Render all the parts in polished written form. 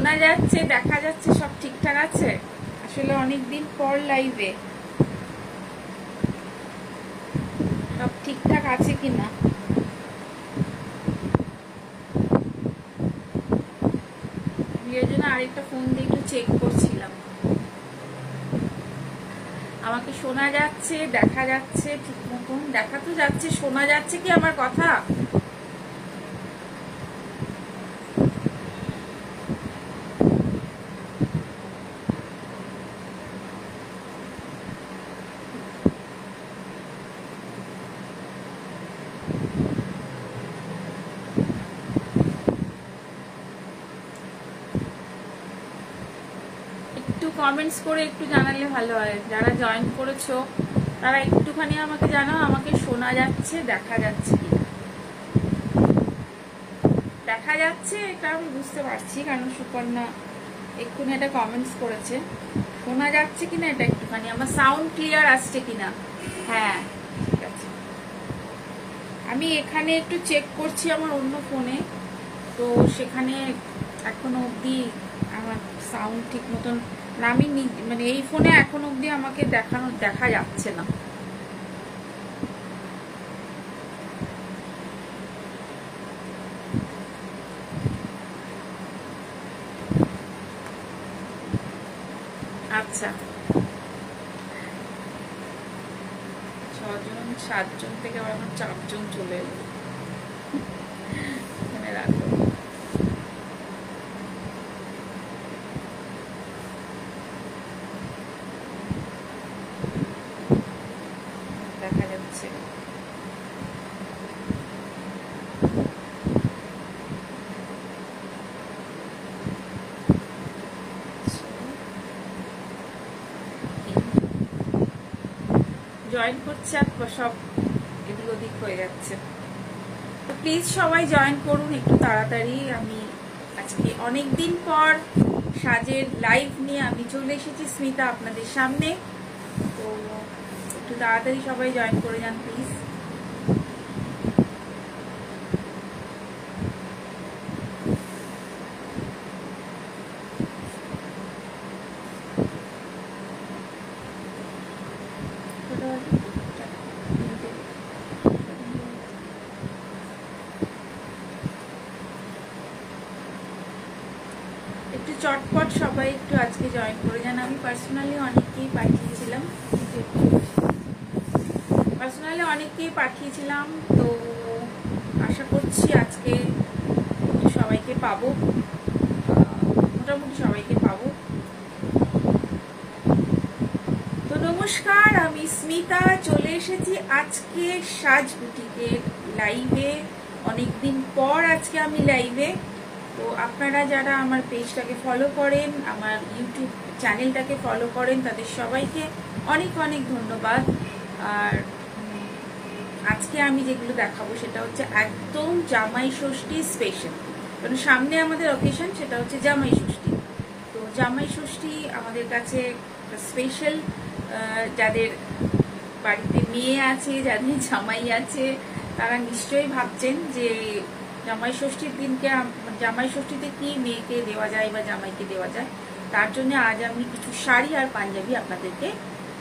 শোনা যাচ্ছে, দেখা যাচ্ছে, সব ঠিকঠাক আছে? আসলে অনেকদিন পর লাইভে, সব ঠিকঠাক আছে কিনা এর জন্য আরেকটা ফোন দিয়ে একটু চেক করছিলাম। আমাকে শোনা যাচ্ছে, দেখা যাচ্ছে ঠিক মতন? দেখা তো যাচ্ছে, শোনা যাচ্ছে কি আমার কথা? একটু কমেন্টস করে একটু জানালে ভালো হয়। যারা জয়েন করেছো তারা একটুখানি আমাকে জানাও, আমাকে শোনা যাচ্ছে, দেখা যাচ্ছে কিনা। দেখা যাচ্ছে এটা আমি বুঝতে পারছি, কারণ সুকন্যা এক্ষুনি একটা কমেন্টস করেছে। শোনা যাচ্ছে কিনা এটা একটুখানি, আমার সাউন্ড ক্লিয়ার আসছে কিনা। হ্যাঁ ঠিক আছে, আমি এখানে একটু চেক করছি আমার অন্য ফোনে, তো সেখানে এখনো অবধি আমার সাউন্ড ঠিক মতন আমি মানে এই ফোনে এখন অবধি আমাকে দেখা যাচ্ছে না। আচ্ছা, 6 জন 7 জন থেকে আবার এখন 4 জন চলে এলো। এখানে রাখো, দেখা যাচ্ছে। জয়েন করছে আর সব এদিক ওদিক হয়ে যাচ্ছে, তো প্লিজ সবাই জয়েন করুন একটু তাড়াতাড়ি। আমি আজকে অনেকদিন পর সাজের লাইভ নিয়ে আমি চলে এসেছি স্মিতা আপনাদের সামনে, তো একটু তাড়াতাড়ি সবাই জয়েন করে যান প্লিজ। একটু চটপট সবাই একটু আজকে জয়েন করে যান। আমি পার্সোনালি অনেককেই পাঠিয়েছিলাম, তো আশা করছি আজকে সবাইকে পাবো, মোটামুটি সবাইকে পাবো। তো নমস্কার, আমি স্মিতা চলে এসেছি আজকে সাজ বুটিকের লাইভে। অনেকদিন পর আজকে আমি লাইভে। তো আপনারা যারা আমার পেজটাকে ফলো করেন, আমার ইউটিউব চ্যানেলটাকে ফলো করেন, তাদের সবাইকে অনেক অনেক ধন্যবাদ। আর আজকে আমি যেগুলো দেখাবো সেটা হচ্ছে একদম জামাই ষষ্ঠী স্পেশাল, কারণ সামনে আমাদের অকেশন, সেটা হচ্ছে জামাই ষষ্ঠী। তো জামাই ষষ্ঠী আমাদের কাছে স্পেশাল। যাদের বাড়িতে মেয়ে আছে, যাদের জামাই আছে, তারা নিশ্চয়ই ভাবছেন যে জামাই ষষ্ঠীর দিনকে, জামাই ষষ্ঠীতে কি মেয়েকে দেওয়া যায় বা জামাইকে দেওয়া যায়। তার জন্য আজ আমি কিছু শাড়ি আর পাঞ্জাবি আপনাদেরকে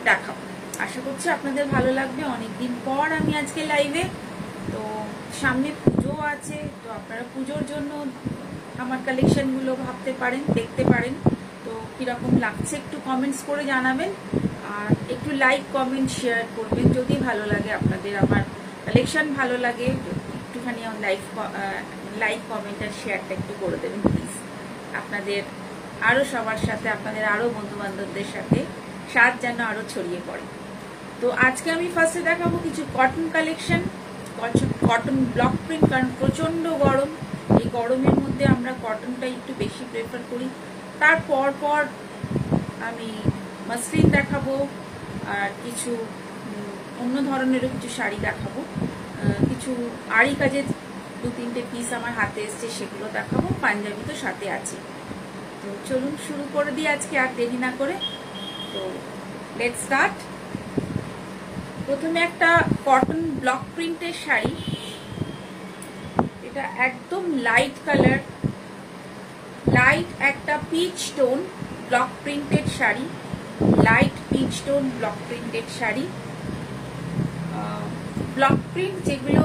দেখাবো। আশা করছি আপনাদের ভালো লাগবে। অনেকদিন পর আমি আজকে লাইভে, তো সামনে পুজো আছে, তো আপনারা পুজোর জন্য আমার কালেকশনগুলো ভাবতে পারেন, দেখতে পারেন। তো কিরকম লাগছে একটু কমেন্টস করে জানাবেন, আর একটু লাইক কমেন্ট শেয়ার করবেন যদি ভালো লাগে আপনাদের, আমার কালেকশন ভালো লাগে। একটুখানি লাইক কমেন্ট আর শেয়ারটা একটু করে দেবেন প্লিজ। আপনাদের আরও সবার সাথে, আপনাদের আরও বন্ধুবান্ধবদের সাথে সাজ যেন আরও ছড়িয়ে পড়ে। তো আজকে আমি ফার্স্টে দেখাবো কিছু cotton collection, cotton block print, কারণ প্রচণ্ড গরম। এই গরমের মধ্যে আমরা কটনটা একটু বেশি প্রেফার করি। তারপর আমি মাসলিন দেখাবো, আর কিছু অন্য ধরনেরও কিছু শাড়ি দেখাবো, কিছু আড়ি কাজের 2-3টে পিস আমার হাতে এসছে, সেগুলো দেখাবো। পাঞ্জাবি তো সাথে আছে। তো চলুন শুরু করে দিই আজকে আর দেরি না করে। তো লেটস স্টার্ট। প্রথমে একটা কটন ব্লক প্রিন্টের শাড়ি, এটা একদম লাইট লাইট একটা peach tone block printed sari, light peach tone block printed sari. Block print যেগুলো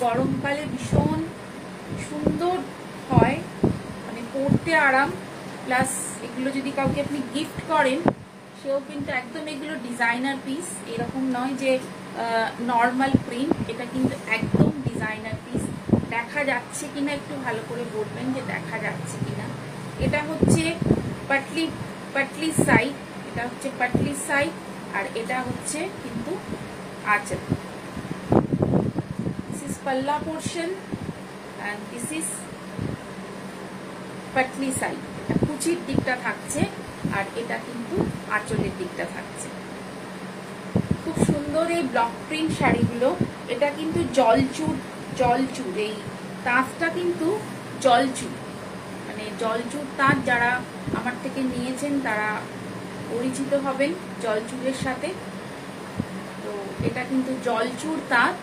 গরমকালে ভীষণ সুন্দর হয়, মানে পরতে আরাম, প্লাস এগুলো যদি কাউকে আপনি গিফট করেন সেও কিন্তু একদম, এগুলো ডিজাইনার পিস, এরকম নয় যে নর্মাল প্রিন্ট, এটা কিন্তু একদম ডিজাইনার পিস। দেখা যাচ্ছে কিনা একটু ভালো করে বলবেন যে দেখা যাচ্ছে কিনা। এটা হচ্ছে পাটলি সাইড, এটা হচ্ছে পাটলি সাইড, আর এটা হচ্ছে কিন্তু আঁচল। This is palla portion and this is patli side. এটা কুচির দিকটা থাকছে আর এটা কিন্তু আঁচলের দিকটা থাকছে। খুব সুন্দর এই ব্লক প্রিন্ট শাড়িগুলো। এটা কিন্তু জলচুর, এই তাঁতটা কিন্তু জলচুর, মানে জলচুর তাঁত যারা আমার থেকে নিয়েছেন তারা পরিচিত হবেন জলচুরের সাথে। তো এটা কিন্তু জলচুর তাঁত।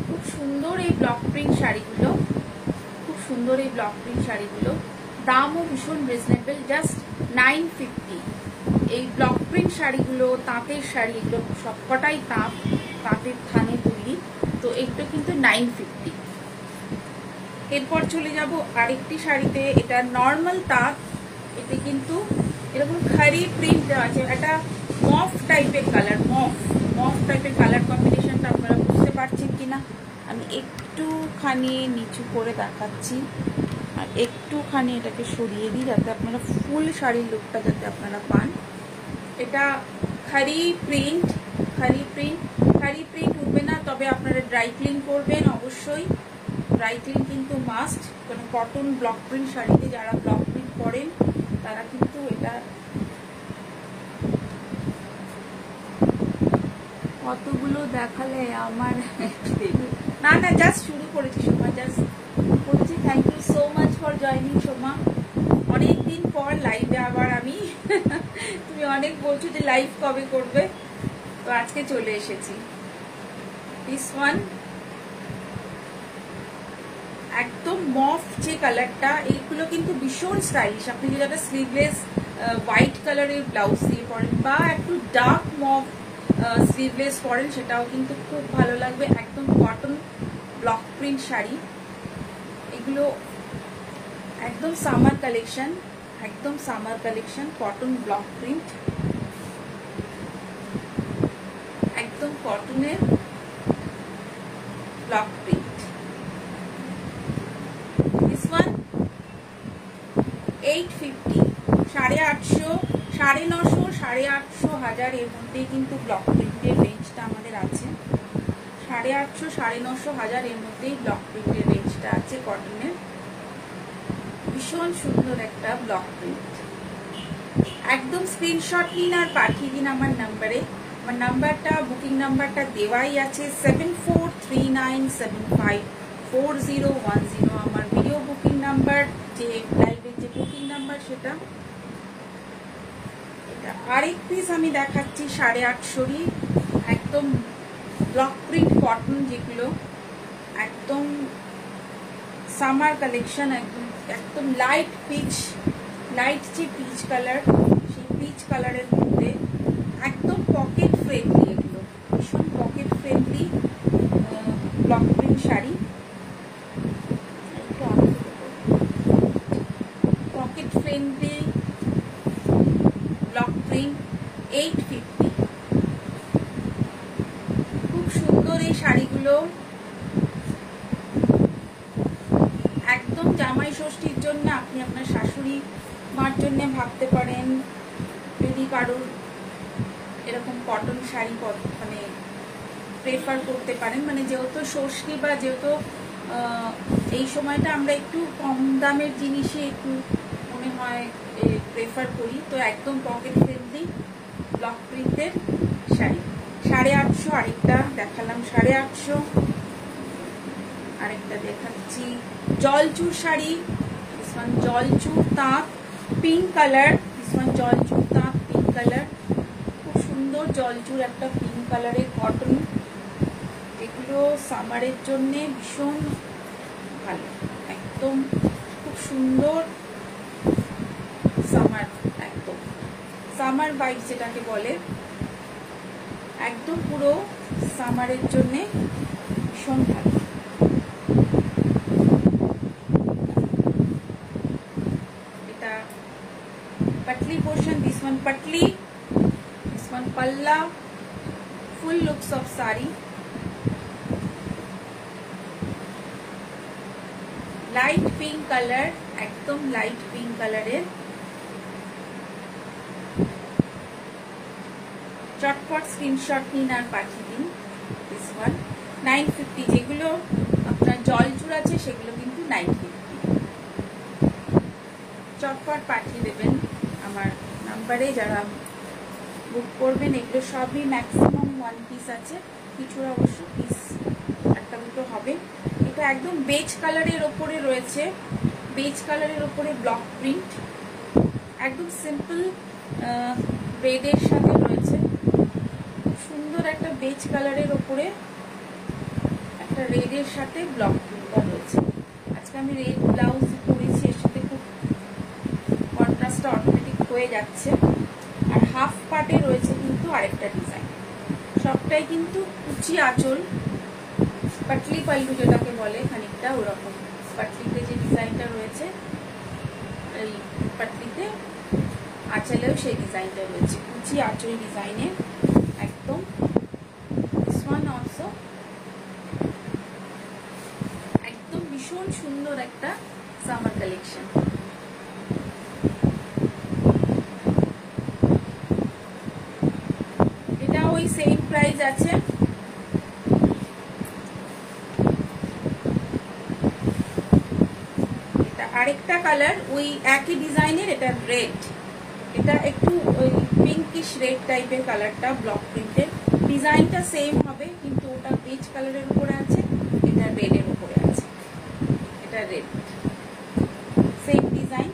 খুব সুন্দর এই ব্লক প্রিন্ট শাড়িগুলো, খুব সুন্দর এই ব্লক প্রিন্ট শাড়িগুলো। দামও ভীষণ রিজনেবল, জাস্ট 950। এই ব্লক প্রিন্ট শাড়িগুলো, তাঁতের শাড়ি, এগুলো সবকটাই তাঁতের থানে তৈরি, তো এগুলো কিন্তু 950। এরপর চলে যাব আরেকটি শাড়িতে। এটা নর্মাল তাঁত, এতে কিন্তু এরকম খারি প্রিন্ট দেওয়া আছে। এটা মফ টাইপের কালার, মফ টাইপের কালার কম্বিনেশনটা আপনারা বুঝতে পারছেন কিনা। আমি একটুখানি নিচু করে দেখাচ্ছি আর একটুখানি এটাকে সরিয়ে দিই যাতে আপনারা ফুল শাড়ির লুকটা যাতে আপনারা পান। এটা খারি প্রিন্ট উঠবে না, তবে আপনারা ড্রাই ক্লিন করবেন অবশ্যই। ড্রাই ক্লিন কিন্তু মাস্ট, কারণ কটন ব্লক প্রিন্ট শাড়িতে যারা ব্লক প্রিন্ট করেন তারা কিন্তু এটা, কতগুলো দেখালে আমার না জাস্ট শুরু করেছি সোমা, জাস্ট বলছি thank you so much for joining Soma. অনেকদিন পর লাইভে আবার আমি তুমি অনেক বলছো যে লাইভ কবে করবে, তো আজকে চলে এসেছি। দিস ওয়ান একদম মফ যে কালারটা, এইগুলো কিন্তু ভীষণ স্টাইলিশ। আপনি যদি একটা স্লিভলেস হোয়াইট কালারের ব্লাউজ দিয়ে পরেন বা একটু ডার্ক মফ স্লিভলেস পরেন, সেটাও কিন্তু খুব ভালো লাগবে। একদম কটন ব্লক প্রিন্ট শাড়ি, এগুলো একদম summer collection, cotton block print, একদম কটনের ব্লক প্রিন্ট। দিস ওয়ান 850, 850, 950, 850, 1000 এর মধ্যেই কিন্তু ব্লক প্রিন্টের রেঞ্জটা আমাদের আছে। 850, 950, 1000 এর মধ্যেই ব্লক প্রিন্টের রেঞ্জটা আছে কটনের। ভীষণ সুন্দর একটা ব্লক প্রিন্ট। একদম স্ক্রিনশট নিন আর পাঠিয়ে দিন আমার নাম্বারে। আমার নাম্বারটা, বুকিং নাম্বারটা দেওয়াই আছে 7439754010। আমার ভিডিও বুকিং নাম্বার, যে লাইভের যে বুকিং নাম্বার সেটা। এটা আরেক পিস আমি দেখাচ্ছি 850, একদম ব্লক প্রিন্ট কটন, যেগুলো একদম সামার কালেকশন, একদম লাইট যে পিচ কালার, সেই পিচ কালারের মধ্যে একদম পকেট ফ্রেন্ডলি, এগুলো ভীষণ pocket friendly block print sari. Pocket friendly block print 850। খুব সুন্দর এই শাড়িগুলো, একদম জামাই ষষ্ঠীর জন্য, আপনি আপনার শাশুড়ি মার জন্য ভাবতে পারেন। যদি কারোর এরকম কটন শাড়ি মানে প্রেফার করতে পারেন, মানে যেহেতু ষষ্ঠী বা যেহেতু এই সময়টা আমরা একটু কম দামের জিনিসে একটু মনে হয় প্রেফার করি, তো একদম পকেট ফ্রেন্ডলি ব্লক প্রিন্টের শাড়ি। 850, আরেকটা দেখালাম 850, আরেকটা দেখাচ্ছি জলচুর শাড়ি। দিস ওয়ান জলচুর তাঁত পিঙ্ক কালার, পিঙ্ক কালার, খুব সুন্দর জলচুর একটা পিঙ্ক কালারের কটন। এগুলো সামারের জন্য ভীষণ ভালো, একদম খুব সুন্দর সামার ভাইব যেটাকে বলে, একদম পুরো সামারের জন্য ভীষণ ভালো। এটা পাটলি পোর্শন, দিস ওয়ান পাটলি, দিস ওয়ান পাল্লা, ফুল লুকস অফ সারি। লাইট পিঙ্ক কালার, একদম লাইট পিঙ্ক কালারের। চটপট স্ক্রিনশট নিন আর পাঠিয়ে দিন। দিস ওয়ান 950, যেগুলো আপনার জল চুর আছে সেগুলো কিন্তু 950। চটপট পাঠিয়ে দেবেন আমার নাম্বারে যারা বুক করবেন। এগুলো সবই ম্যাক্সিমাম 1 পিস আছে, কিছুর অবশ্য পিস একটা দুটো হবে। এটা একদম বেজ কালারের ওপরে রয়েছে, বেজ কালারের ওপরে ব্লক প্রিন্ট, একদম সিম্পল রেডের সাথে রয়েছে। সুন্দর একটা বেজ কালারের ওপরে একটা রেডের সাথে ব্লক প্রিন্টটা রয়েছে। আজকে আমি রেড ব্লাউজ পরেছি, এর সাথে খুব কন্ট্রাস্টটা অটোমেটিক হয়ে যাচ্ছে। আর হাফ পার্টে রয়েছে কিন্তু আরেকটা ডিজাইন, সবটাই কিন্তু কুচি আঁচল, পাটলি পাল্লু যেটাকে বলে খানিকটা ওরকম। পাটলিতে যে ডিজাইনটা রয়েছে, এই পাটলিতে আঁচলেও সেই ডিজাইনটা রয়েছে, কুচি আঁচল ডিজাইনে একদম। দিস ওয়ান অলসো একদম ভীষণ সুন্দর একটা সামার কালেকশন। এটা ওই সেম প্রাইস আছে। এটা আরেকটা কালার ওই একই ডিজাইনের, এটা রেড, এটা একটু ওই পিঙ্কিশ রেড টাইপের কালারটা, ব্লক প্রিন্টের। ডিজাইনটা সেম হবে কিন্তু ওটা বেজ কালারের উপরে আছে, এটা রেডের উপরে আছে। এটা রেড, সেম ডিজাইন,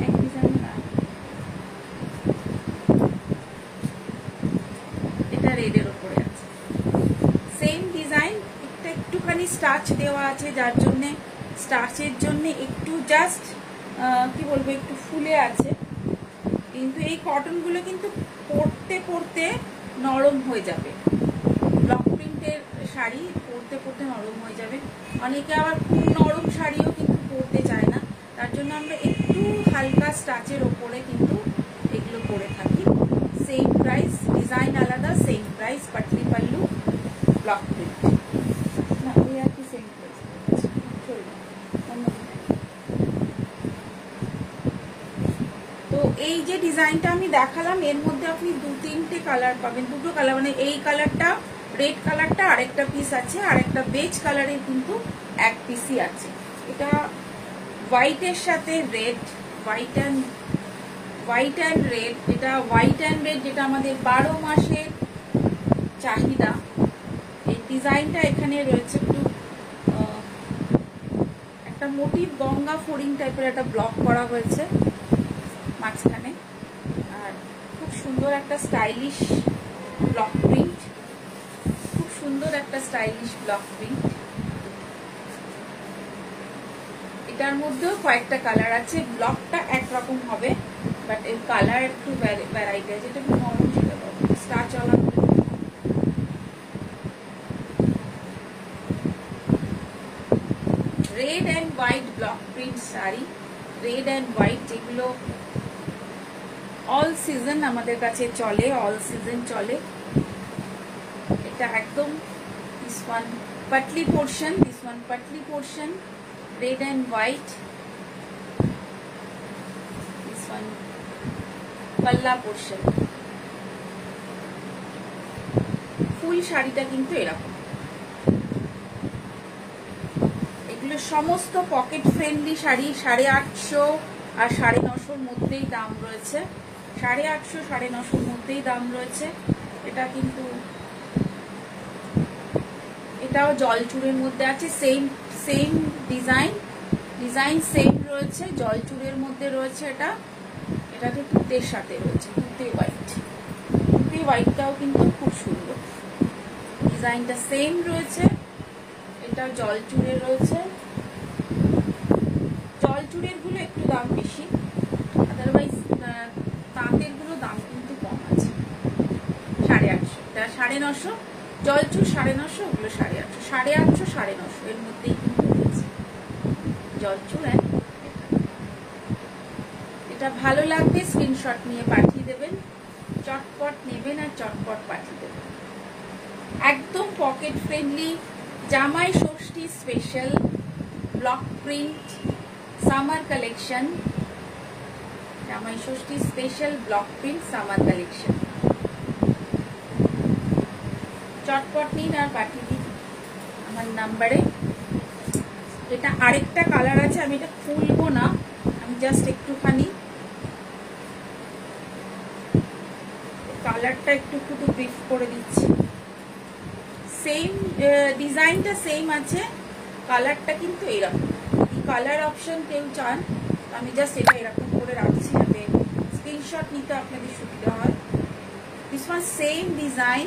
এক ডিজাইন না, এটা রেডের উপরে আছে, সেম ডিজাইন। একটা একটুখানি স্টার্চ দেওয়া আছে, যার জন্য স্টার্চের জন্য একটু জাস্ট কি বলবো একটু ফুলে আছে। কিন্তু এই কটনগুলো কিন্তু পরতে পরতে নরম হয়ে যাবে, ব্লক প্রিন্টের শাড়ি পরতে পরতে নরম হয়ে যাবে। অনেকে আবার খুব নরম শাড়িও কিন্তু পরতে চায় না, তার জন্য আমরা একটু হালকা স্টাচের ওপরে কিন্তু এগুলো করে থাকি। সেম প্রাইস, ডিজাইন আলাদা, same price, Patli pallu, block print না, ওই আর কি সেম প্রাইস চলবে। তো এই যে ডিজাইনটা আমি দেখালাম, এর মধ্যে আপনি 2-3টে কালার পাবেন, দুটো কালার, মানে এই কালারটা রেড কালারটা আরেকটা পিস আছে, আর একটা বেজ কালারের কিন্তু এক পিসই আছে। এটা হোয়াইটের সাথে রেড, হোয়াইট অ্যান্ড রেড, এটা হোয়াইট অ্যান্ড রেড যেটা আমাদের 12 মাসের চাহিদা। এই ডিজাইনটা এখানে রয়েছে একটু একটা মোটিভ গঙ্গা ফড়িং টাইপের একটা ব্লক করা হয়েছে মাঝখানে, আর খুব সুন্দর একটা স্টাইলিশ ব্লক প্রিন্ট, খুব সুন্দর একটা স্টাইলিশ ব্লক প্রিন্ট। এটার মধ্যেও কয়েকটা কালার আছে, ব্লকটা একরকম হবে বাট এর কালার একটু ভ্যারাইটি আছে। এটা খুব নরম ছিল, স্টার্চ ওয়ালা red and white block print sari, red and white, যেগুলো অল সিজন আমাদের কাছে চলে, অল সিজন চলে। এটা একদম this one Patli portion, this one Patli portion, red and white, this one পাল্লা পোর্শন। ফুল শাড়িটা কিন্তু এরকম। এগুলো সমস্ত পকেট ফ্রেন্ডলি শাড়ি, 850 আর 950 মধ্যেই দাম রয়েছে, 850 950 মধ্যেই দাম রয়েছে। এটা কিন্তু এটাও জলচুরের মধ্যে আছে, সেম ডিজাইন সেম রয়েছে, জলচুরের মধ্যে রয়েছে। এটাতে তুতের সাথে রয়েছে, তুতে হোয়াইটটাও কিন্তু খুব সুন্দর, ডিজাইনটা সেম রয়েছে। এটা জলচুরের রয়েছে, জলচুরের গুলো একটু দাম বেশি, আদারওয়াইজ 950, জলচুর 950, ওগুলো 850, 850, 950 এর মধ্যেই কিন্তু রয়েছে জলচুর। এটা ভালো লাগবে স্ক্রিনশট নিয়ে পাঠিয়ে দেবেন, চটপট নেবেন আর চটপট পাঠিয়ে দেবেন। একদম pocket friendly Jamai Sasthi special block print summer collection, Jamai Sasthi special block print summer collection. চটপট নিন আর পাঠিয়ে দিন আমার নাম্বারে। এটা আরেকটা কালার আছে, আমি এটা খুলবো না, আমি জাস্ট একটুখানি কালারটা একটু ব্রিফ করে দিচ্ছি। সেম ডিজাইনটা সেম আছে, কালারটা কিন্তু এরকম। এই কালার অপশন কেউ চান, আমি জাস্ট এটা এরকম করে রাখছি যাতে স্ক্রিনশট নিতে আপনাদের সুবিধা হয়। This one same design,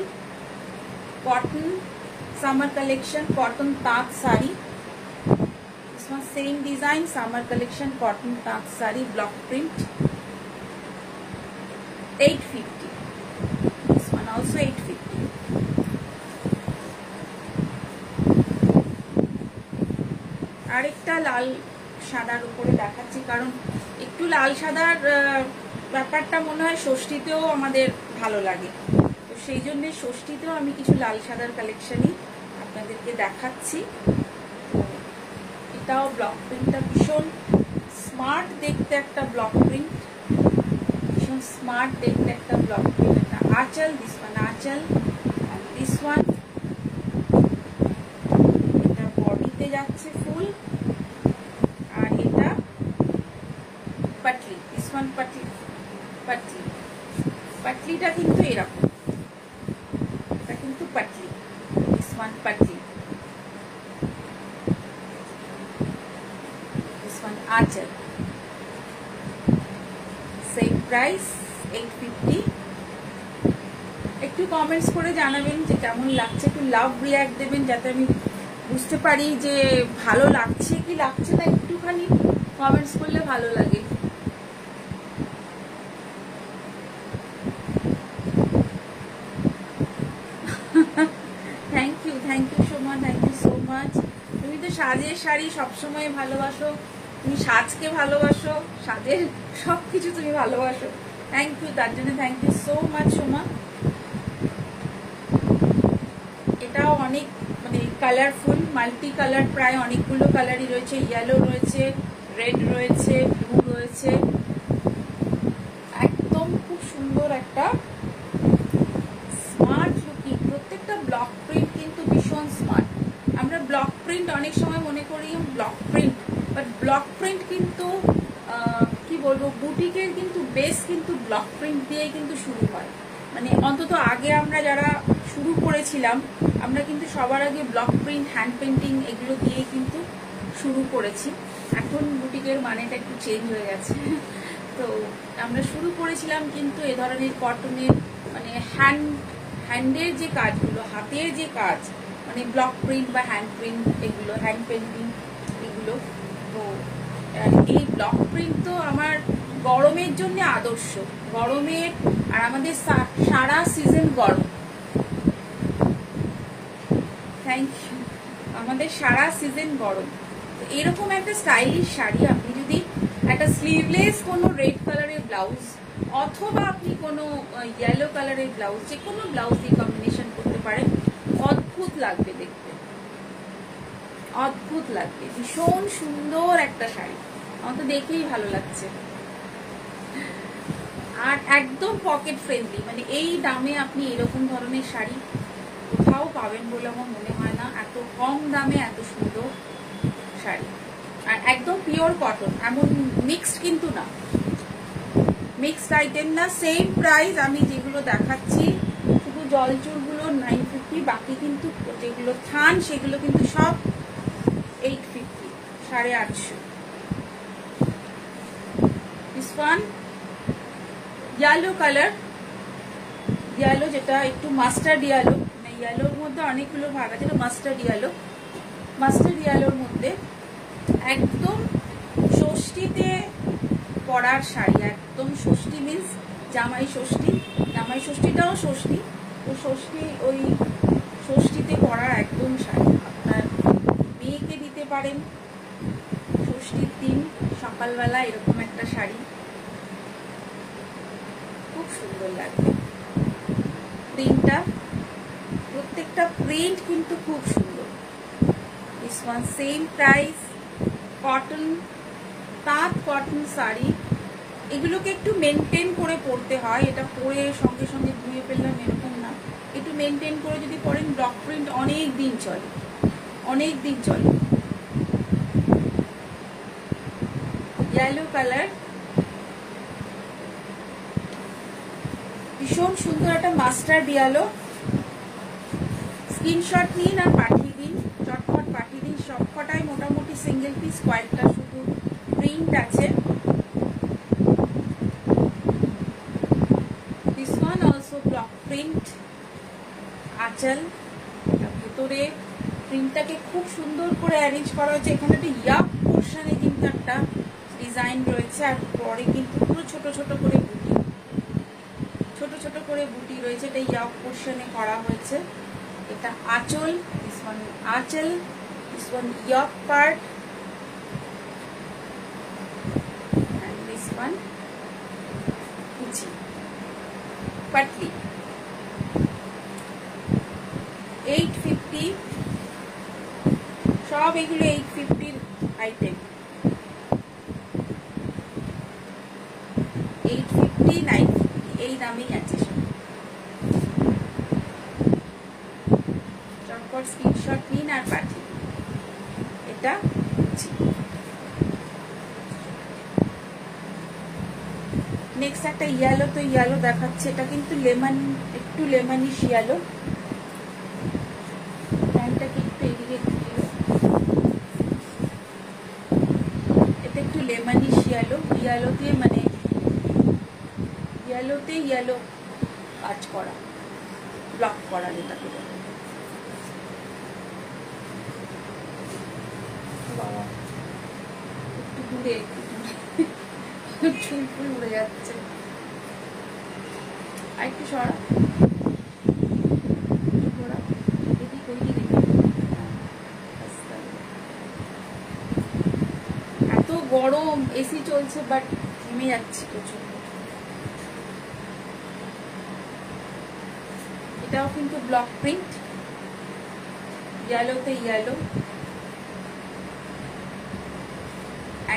cotton summer collection, cotton তাঁত sari. This one same design, summer collection, cotton তাঁত sari, block print, 850। This one also 850. আরেকটা লাল সাদার উপরে দেখাচ্ছি, কারণ একটু লাল সাদার ব্যাপারটা মনে হয় ষষ্ঠীতেও আমাদের ভালো লাগে, তো সেই জন্য ষষ্ঠীতেও আমি কিছু লাল সাদার কালেকশনই আপনাদেরকে দেখাচ্ছি। এটাও ব্লক প্রিন্টটা ভীষণ স্মার্ট দেখতে, একটা ব্লক প্রিন্ট, ভীষণ স্মার্ট দেখতে একটা ব্লক প্রিন্ট। একটা আঁচল, দিস ওয়ান আঁচল, আর দিস ওয়ান এটা বডিতে যাচ্ছে ফুল, আর এটা পাটলি, দিস ওয়ান পাটলি, পাটলি, পাটলিটা কিন্তু এরকম, এটা কিন্তু পাটলি, দিস ওয়ান পাটলি, দিস ওয়ান আঁচল। Same price 850। একটু কমেন্টস করে জানাবেন যে কেমন লাগছে, একটু লাভ রিয়াক্ট দেবেন যাতে আমি বুঝতে পারি যে ভালো লাগছে কি লাগছে না, একটুখানি কমেন্টস করলে ভালো লাগে। Thank you Soma, thank you so much. তুমি তো সাজের শাড়ি সবসময় ভালোবাসো, তুমি সাজকে ভালোবাসো, সাজের সবকিছু তুমি ভালোবাসো। থ্যাংক ইউ, তার জন্য thank you so much Soma. এটাও অনেক মানে কালারফুল, মাল্টি কালার, প্রায় অনেকগুলো কালারই রয়েছে, ইয়েলো রয়েছে, রেড রয়েছে, ব্লু রয়েছে, একদম খুব সুন্দর একটা স্মার্ট লুকিং। প্রত্যেকটা ব্লক প্রিন্ট কিন্তু ভীষণ স্মার্ট। আমরা ব্লক প্রিন্ট অনেক সময় মনে করি block print, but block print কিন্তু কি বলবো, বুটিকের কিন্তু বেস কিন্তু ব্লক প্রিন্ট দিয়ে কিন্তু শুরু হয়। মানে অন্তত আগে আমরা যারা শুরু করেছিলাম, আমরা কিন্তু সবার আগে ব্লক প্রিন্ট, হ্যান্ড পেন্টিং এগুলো দিয়ে কিন্তু শুরু করেছি। এখন বুটিকের মানেটা একটু চেঞ্জ হয়ে গেছে, তো আমরা শুরু করেছিলাম কিন্তু এ ধরনের কটনের মানে হ্যান্ডের যে কাজগুলো, হাতের যে কাজ, মানে ব্লক প্রিন্ট বা হ্যান্ড প্রিন্ট এগুলো, হ্যান্ড পেন্টিং এগুলো। তো এই ব্লক প্রিন্ট তো আমার গরমের জন্য আদর্শ, গরমের, আর আমাদের সারা সিজন গরম। থ্যাংক ইউ, আমাদের সারা সিজন গরম। তো এরকম একটা স্টাইলিশ শাড়ি আপনি যদি একটা স্লিভলেস কোনো রেড কালারের ব্লাউজ অথবা আপনি কোনো ইয়েলো কালারের ব্লাউজ, যে কোনো ব্লাউজ দিয়ে কম্বিনেশন করতে পারেন, অদ্ভুত লাগবে দেখতে, অদ্ভুত লাগবে। ভীষণ সুন্দর একটা শাড়ি, আমার তো দেখেই ভালো লাগছে। আর একদম পকেট ফ্রেন্ডলি, মানে এই দামে আপনি এরকম ধরনের শাড়ি কোথাও পাবেন বলে আমার মনে হয় না, এত কম দামে এত সুন্দর শাড়ি। আর একদম পিওর কটন, এমন মিক্সড কিন্তু না, মিক্সড আইটেম না। সেম প্রাইস আমি যেগুলো দেখাচ্ছি, শুধু জলচুরগুলো 950, বাকি কিন্তু যেগুলো থান সেগুলো কিন্তু সব 850, 850। This one yellow colour, yellow যেটা একটু মাস্টার্ড ইয়েলো, মানে ইয়েলোর মধ্যে অনেকগুলো ভাগ আছে, মাস্টার্ড ইয়েলো, মাস্টার্ড ইয়েলোর মধ্যে একদম ষষ্ঠীতে পরার শাড়ি, একদম ষষ্ঠী মিন্স জামাই ষষ্ঠী, জামাই ষষ্ঠীটাও ষষ্ঠী, তো ষষ্ঠীতে পরার একদম শাড়ি। আপনার মেয়েকে দিতে পারেন ষষ্ঠীর দিন সকালবেলা এরকম একটা শাড়ি, খুব সুন্দর লাগবে। প্রিন্টটা, প্রত্যেকটা প্রিন্ট কিন্তু খুব সুন্দর। This one same price, cotton, তাঁত কটন শাড়ি। এগুলোকে একটু মেনটেন করে পরতে হয়, এটা পরে সঙ্গে সঙ্গে ধুয়ে ফেললাম এরকম না, একটু মেনটেন করে যদি পরেন ব্লক প্রিন্ট অনেক দিন চলে, অনেক দিন চলে। ইয়েলো কালার, ভীষণ সুন্দর একটা মাস্টার্ড ইয়েলো। স্ক্রিনশট নিন আর পাঠিয়ে দিন, চটপট পাঠিয়ে দিন। সবকটাই মোটামুটি সিঙ্গেল পিস, কয়েকটা শুধু প্রিন্ট আছে। This one also block print, আঁচল, ভেতরে প্রিন্টটাকে খুব সুন্দর করে অ্যারেঞ্জ করা হয়েছে। এখানে একটা ইয়াক পোর্শনে কিন্তু একটা ডিজাইন রয়েছে, আর পরে কিন্তু পুরো ছোট ছোট করে বুটি, ছোট ছোট করে বুটি রয়েছে, এটা ইয়াক পোর্শনে করা হয়েছে। এটা আঁচল, দিস ওয়ান আঁচল, দিস ওয়ান ইয়াক পার্ট, and this one কুচি পাটলি। 850, সব এগুলো 850 আইটেম। 850, 950 এই দামেই আছে সব। চটপট স্ক্রিনশট নিন আর পাঠিয়ে দিন। এটা নেক্সট একটা ইয়েলো, তো ইয়েলো দেখাচ্ছে, এটা কিন্তু লেমন, একটু লেমনিশ ইয়েলো। প্যান্টটাকে একটু এদিকে দিল, এটা একটু লেমনিশ ইয়েলো। ইয়েলোতে মানে ইয়েলোতে ইয়েলো কাজ করা, ব্লক করা যেটাকে বলে। বাবা একটু দূরে, চুল ফুল উড়ে যাচ্ছে, আর একটু সরা, এত গরম, এসি চলছে বাট ঘেমে যাচ্ছে প্রচুর। এটাও কিন্তু ব্লক প্রিন্ট, ইয়েলোতে ইয়েলো,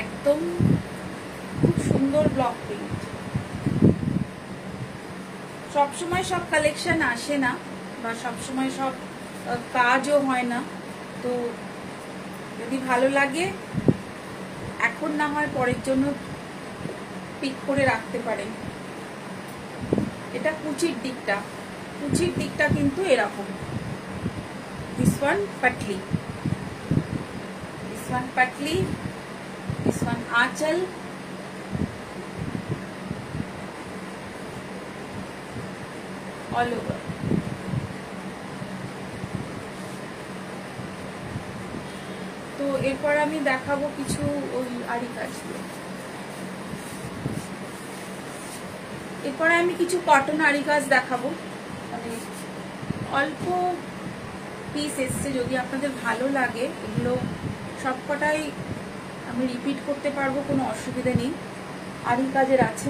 একদম খুব সুন্দর ব্লক প্রিন্ট। সবসময় সব কালেকশন আসে না, বা সবসময় সব কাজও হয় না, তো যদি ভালো লাগে এখন না হয় পরের জন্য পিক করে রাখতে পারেন। এটা কুচির দিকটা, কুচির দিকটা কিন্তু এরকম। দিস ওয়ান পাটলি, দিস ওয়ান পাটলি, দিস ওয়ান আঁচল, অল ওভার। তো এরপর আমি দেখাবো কিছু ওই আরি কাজ দিয়ে। এরপরে আমি কিছু কটন আরি কাজ দেখাবো, মানে অল্প পিস এসছে, যদি আপনাদের ভালো লাগে এগুলো সবকটাই আমি রিপিট করতে পারবো, কোনো অসুবিধা নেই। আরি কাজের আছে,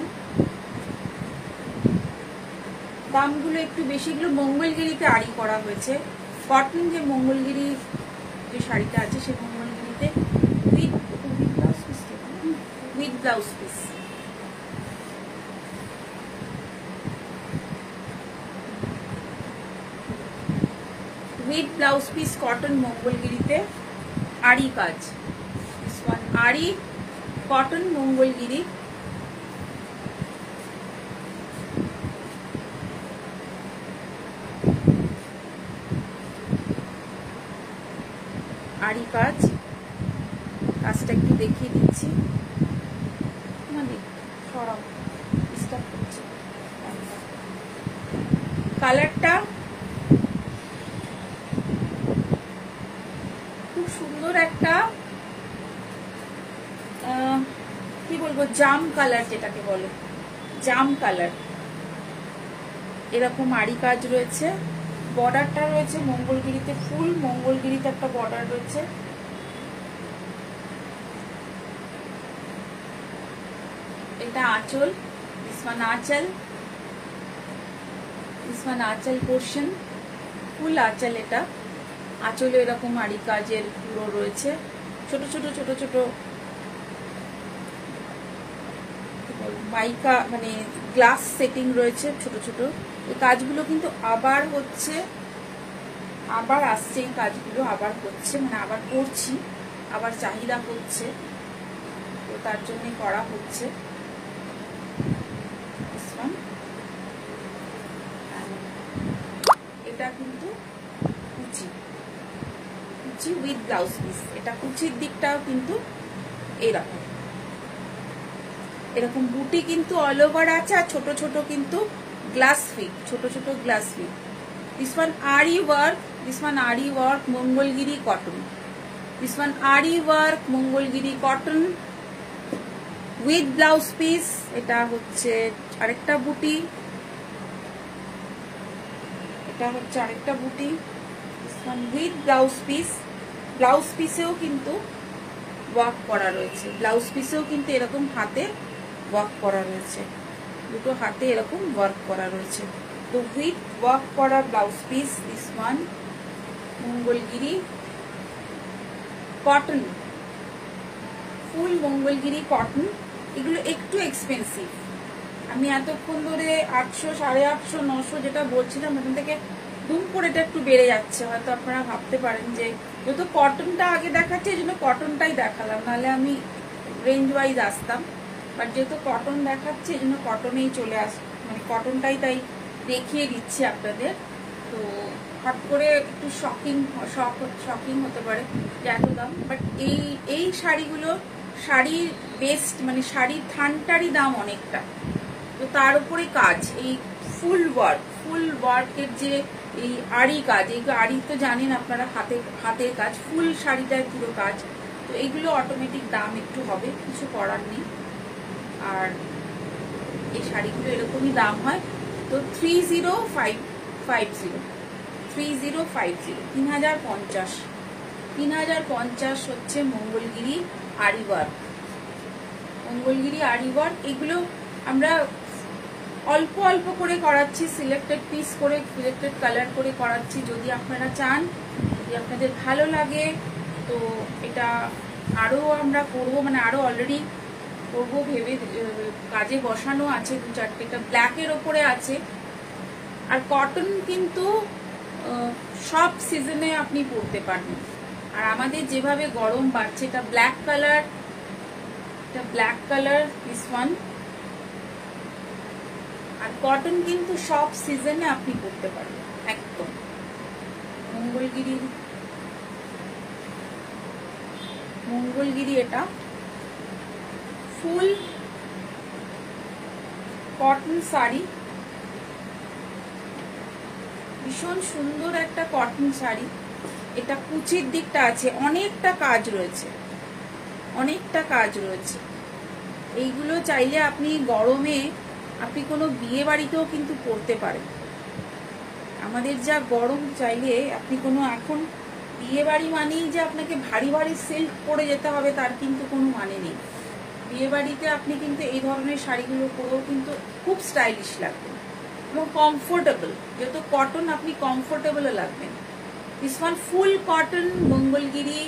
দামগুলো একটু বেশি। এগুলো মঙ্গলগিরিতে আরি করা হয়েছে, কটন যে মঙ্গলগিরি যে শাড়িটা আছে সে মঙ্গলগিরিতে with blouse piece, with blouse piece. With blouse piece cotton মঙ্গলগিরিতে আরি কাজ। This one aari cotton Mangalagiri, aari কাজ। কাজটা একটু দেখিয়ে দিচ্ছি, মানে সরাও, ডিস্টার্ব করছে। কালারটা খুব সুন্দর একটা কি বলবো, জাম কালার যেটাকে বলে, জাম কালার। এরকম আড়ি কাজ রয়েছে, বর্ডারটা রয়েছে মঙ্গলগিরিতে, ফুল মঙ্গলগিরিতে একটা বর্ডার রয়েছে। এটা আঁচল, দিস ওয়ান আঁচল, দিস ওয়ান আঁচল পোর্শন, ফুল আঁচল। এটা আঁচলে এরকম আড়ি কাজের পুরো রয়েছে, ছোট ছোট ছোট ছোট মাইকা মানে গ্লাস সেটিং রয়েছে ছোট ছোট। এই কাজগুলো কিন্তু আবার হচ্ছে, আবার আসছে, এই কাজগুলো আবার হচ্ছে, মানে আবার করছি, আবার চাহিদা হচ্ছে, তো তার জন্য করা হচ্ছে। এটা কিন্তু কুচি, কুচি উইথ ব্লাউজ পিস। এটা কুচির দিকটাও কিন্তু এরকম, এরকম বুটি কিন্তু অল ওভার আছে, আর ছোট ছোট কিন্তু গ্লাস ফিট, ছোট ছোট glass fit. This one aari work, this one aari work Mangalagiri cotton, this one aari work Mangalagiri cotton with blouse piece. এটা হচ্ছে আরেকটা বুটি, এটা হচ্ছে আরেকটা বুটি, this one with blouse piece. ব্লাউজ পিসেও কিন্তু ওয়ার্ক করা রয়েছে, ব্লাউজ পিসেও কিন্তু এরকম হাতে ওয়ার্ক করা রয়েছে, দুটো হাতে এরকম ওয়ার্ক করা রয়েছে। তো উইথ ওয়ার্ক করা blouse piece, this one Mangalagiri cotton, full Mangalagiri cotton. এগুলো একটু এক্সপেন্সিভ, আমি এতক্ষণ ধরে 800, 850, 900 যেটা বলছিলাম, ওখান থেকে দুম করে এটা একটু বেড়ে যাচ্ছে। হয়তো আপনারা ভাবতে পারেন যে যেহেতু কটনটা আগে দেখাচ্ছে এই জন্য কটনটাই দেখালাম, নাহলে আমি রেঞ্জ ওয়াইজ আসতাম, বাট যেহেতু কটন দেখাচ্ছে এই জন্য কটনেই চলে মানে কটনটাই তাই দেখিয়ে দিচ্ছি আপনাদের। তো হট করে একটু শকিং হতে পারে যে এত দাম, বাট এই শাড়িগুলো শাড়ির বেস্ট, মানে শাড়ির থানটারই দাম অনেকটা। তো তার উপরে কাজ, এই ফুল ওয়ার্কের যে এই আড়ি কাজ, এই আড়ি তো জানেন আপনারা হাতের কাজ, ফুল শাড়িটার পুরো কাজ। তো এইগুলো অটোমেটিক দাম একটু হবে, কিছু করার নেই। আর এই শাড়িগুলো এরকমই দাম হয়। তো 3050, 3050, 3050 হচ্ছে মঙ্গলগিরি আড়ি ওয়ার্ক, মঙ্গলগিরি আড়ি ওয়ার্ক। এগুলো আমরা অল্প অল্প করে করাচ্ছি, সিলেক্টেড পিস করে, সিলেক্টেড কালার করে করাচ্ছি। যদি আপনারা চান, যদি আপনাদের ভালো লাগে, তো এটা আরো আমরা করবো, মানে আরো অলরেডি করবো ভেবে কাজে বসানো আছে 2-4টে। এটা ব্ল্যাকের ওপরে আছে, আর কটন কিন্তু সব সিজনে আপনি পরতে পারবেন। আর আমাদের যেভাবে গরম বাড়ছে, এটা ব্ল্যাক কালার, এটা ব্ল্যাক কালার, দিস ওয়ান। আর কটন কিন্তু সব সিজনে আপনি পরতে পারবেন একদম। মঙ্গলগিরি এটা ফুল কটন শাড়ি, ভীষণ সুন্দর একটা কটন শাড়ি। এটা কুচির দিকটা আছে, অনেকটা কাজ রয়েছে, অনেকটা কাজ রয়েছে। এইগুলো চাইলে আপনি গরমে আপনি কোনো বিয়ে বাড়িতেও কিন্তু পরতে পারেন। আমাদের যা গরম, চাইলে আপনি কোনো, এখন বিয়ে বাড়ি মানেই যে আপনাকে ভারী ভারী সিল্ক পরে যেতে হবে তার কিন্তু কোনো মানে নেই। বিয়ে বাড়িতে আপনি কিন্তু এই ধরনের শাড়িগুলো পরেও কিন্তু খুব স্টাইলিশ লাগবে এবং কমফোর্টেবল, যেহেতু কটন আপনি কমফোর্টেবলও লাগবেন। This one full cotton Mangalagiri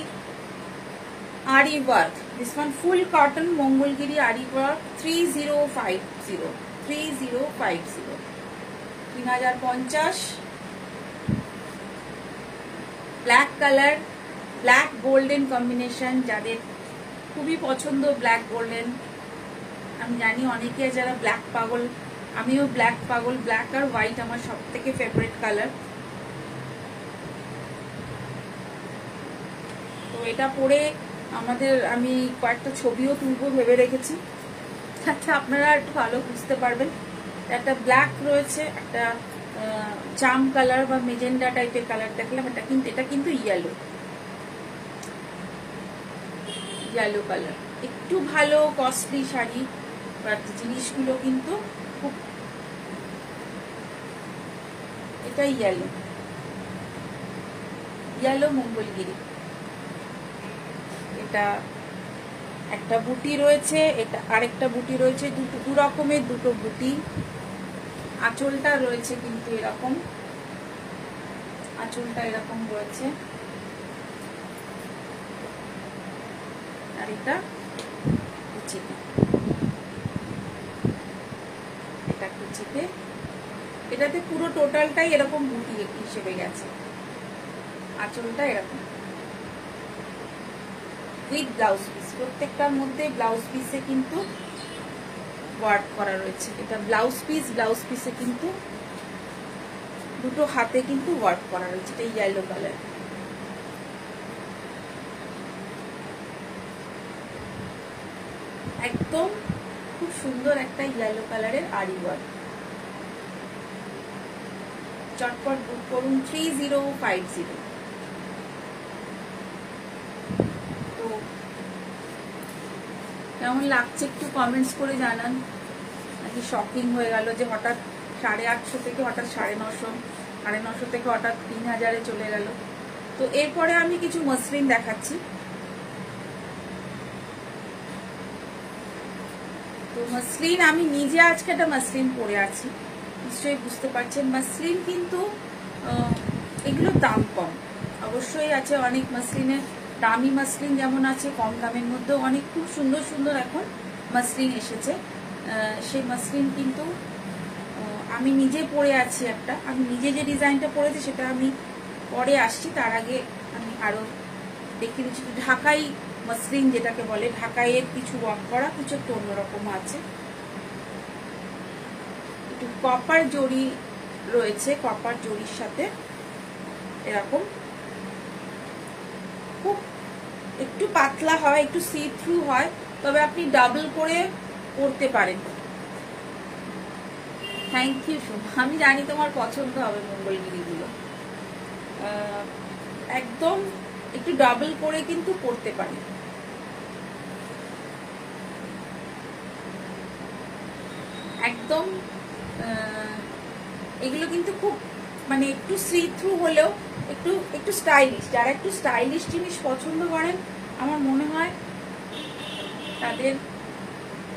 aari work, this one full cotton Mangalagiri aari work, 3050, 3050, black colour, black golden combination. যাদের খুবই পছন্দ ব্ল্যাক গোল্ডেন, আমি জানি অনেকে যারা ব্ল্যাক পাগল, আমিও ব্ল্যাক পাগল। ব্ল্যাক আর হোয়াইট আমার সব থেকে ফেভারিট কালার। তো এটা পরে আমি কয়েকটা ছবিও তুলবো ভেবে রেখেছি, আচ্ছা আপনারা একটু ভালো বুঝতে পারবেন। একটা ব্ল্যাক রয়েছে, একটা জাম কালার বা মেজেন্ডা টাইপের কালার দেখলাম। এটা কিন্তু ইয়েলো কালার, একটু ভালো কস্টলি শাড়ি, বাট জিনিসগুলো কিন্তু খুব এটা ইয়েলো, ইয়েলো মঙ্গলগিরি। এটা একটা বুটি রয়েছে, এটা আরেকটা বুটি রয়েছে, দু রকমের দুটো বুটি। আঁচলটা রয়েছে কিন্তু এরকম, আঁচলটা এরকম রয়েছে। আর এটা কুচিতে, এটা কুচিতে। এটাতে পুরো টোটালটাই এরকম বুটি হিসেবে গেছে। আঁচলটা এরকম উইথ ব্লাউজ পিস, প্রত্যেকটার মধ্যে ব্লাউজ পিসে কিন্তু ওয়ার্ক করা রয়েছে। এটা ব্লাউজ পিস, ব্লাউজ পিসে কিন্তু দুটো হাতে কিন্তু ওয়ার্ক করা রয়েছে। এটা ইয়েলো কালার। একদম খুব সুন্দর একটা ইয়েলো কালারের আরি ওয়ার্ক। চটপট বুক করুন 3050। তো কেমন লাগছে একটু কমেন্টস করে জানান। নাকি শকিং হয়ে গেল যে হঠাৎ 850 থেকে হঠাৎ 950, 950 থেকে হঠাৎ 3000-এ চলে গেল। তো এরপরে আমি কিছু মসলিন দেখাচ্ছি। তো মসলিন আমি নিজে আজকে একটা মসলিন পরে আছি, নিশ্চয়ই বুঝতে পারছেন। মসলিন কিন্তু এগুলো দাম কম অবশ্যই আছে। অনেক মসলিনের দামি মসলিন যেমন আছে, কম দামের মধ্যেও অনেক খুব সুন্দর সুন্দর এখন মসলিন এসেছে। সেই মসলিন কিন্তু আমি নিজে পরে আছি একটা। আমি নিজে যে ডিজাইনটা পরেছি সেটা আমি পরে আসছি, তার আগে আমি আরো দেখিয়ে দিচ্ছি। ঢাকাই মসলিন যেটাকে বলে, ঢাকাইয়ের কিছু ওয়ার্ক করা, কিছু একটু অন্যরকম আছে। একটু কপার জড়ি রয়েছে, কপার জড়ির সাথে এরকম খুব একটু পাতলা হয়, একটু সি থ্রু হয়, তবে আপনি ডাবল করে পরতে পারেন। থ্যাংক ইউ শুভ, আমি জানি তোমার পছন্দ হবে মঙ্গলগিরি গুলো। একদম একটু ডাবল করে কিন্তু পরতে পারেন। একদম এগুলো কিন্তু খুব মানে একটু সি থ্রু হলেও একটু একটু স্টাইলিশ। যারা একটু স্টাইলিশ জিনিস পছন্দ করেন আমার মনে হয় তাদের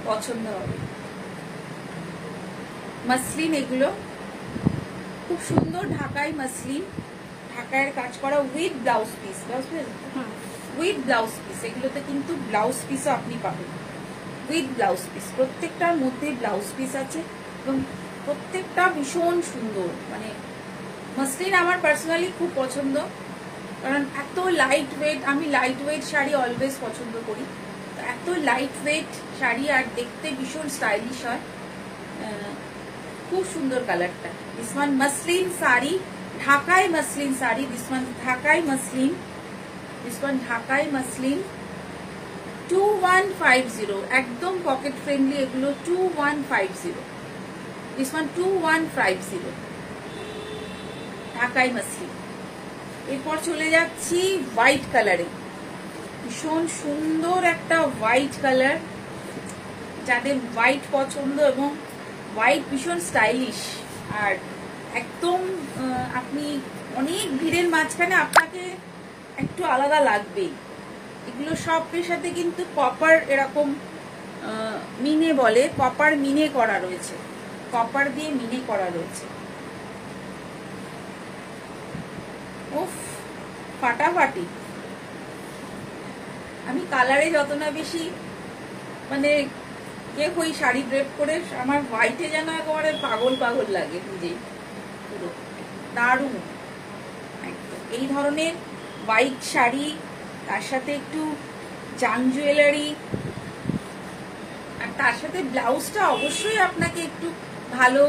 পছন্দ হবে। মসলিন এগুলো খুব সুন্দর ঢাকাই মসলিন, ঢাকায়ের কাজ করা with blouse piece. With blouse piece, এগুলোতে কিন্তু ব্লাউজ পিসও আপনি পাবেন উইথ ব্লাউজ পিস। প্রত্যেকটার মধ্যে ব্লাউজ পিস আছে এবং প্রত্যেকটা ভীষণ সুন্দর। মানে মসলিন আমার পার্সোনালি খুব পছন্দ, কারণ এত লাইট ওয়েট। আমি লাইট ওয়েট শাড়ি অলওয়েজ পছন্দ করি। এত লাইট ওয়েট শাড়ি আর দেখতে ভীষণ স্টাইলিশ হয়। খুব সুন্দর কালারটা। দিস ওয়ান মসলিন শাড়ি, ঢাকাই মসলিন শাড়ি। দিস ওয়ান ঢাকাই মসলিন, দিস ওয়ান ঢাকাই মসলিন 2150। একদম পকেট ফ্রেন্ডলি এগুলো 2150। দিস ওয়ান 2150 ঢাকাই মসলিন। এরপর চলে যাচ্ছি হোয়াইট কালারে, ভীষণ সুন্দর একটা হোয়াইট কালার। যাদের হোয়াইট পছন্দ এবং হোয়াইট ভীষণ স্টাইলিশ, আর একদম আপনি অনেক ভিড়ের মাঝখানে আপনাকে একটু আলাদা লাগবেই। এগুলো সবের সাথে কিন্তু কপার এরকম মিনে বলে, কপার মিনে করা রয়েছে, কপার দিয়ে মিনে করা রয়েছে। উফ ফাটাফাটি। আমি কালারে যত না বেশি মানে কে হই শাড়ি ড্রেপ করে, আমার হোয়াইটে যেন একেবারে পাগল পাগল লাগে নিজেই পুরো। দারুণ একদম এই ধরনের হোয়াইট শাড়ি, তার সাথে একটু জাং জুয়েলারি, আর তার সাথে ব্লাউজটা অবশ্যই আপনাকে একটু ভালো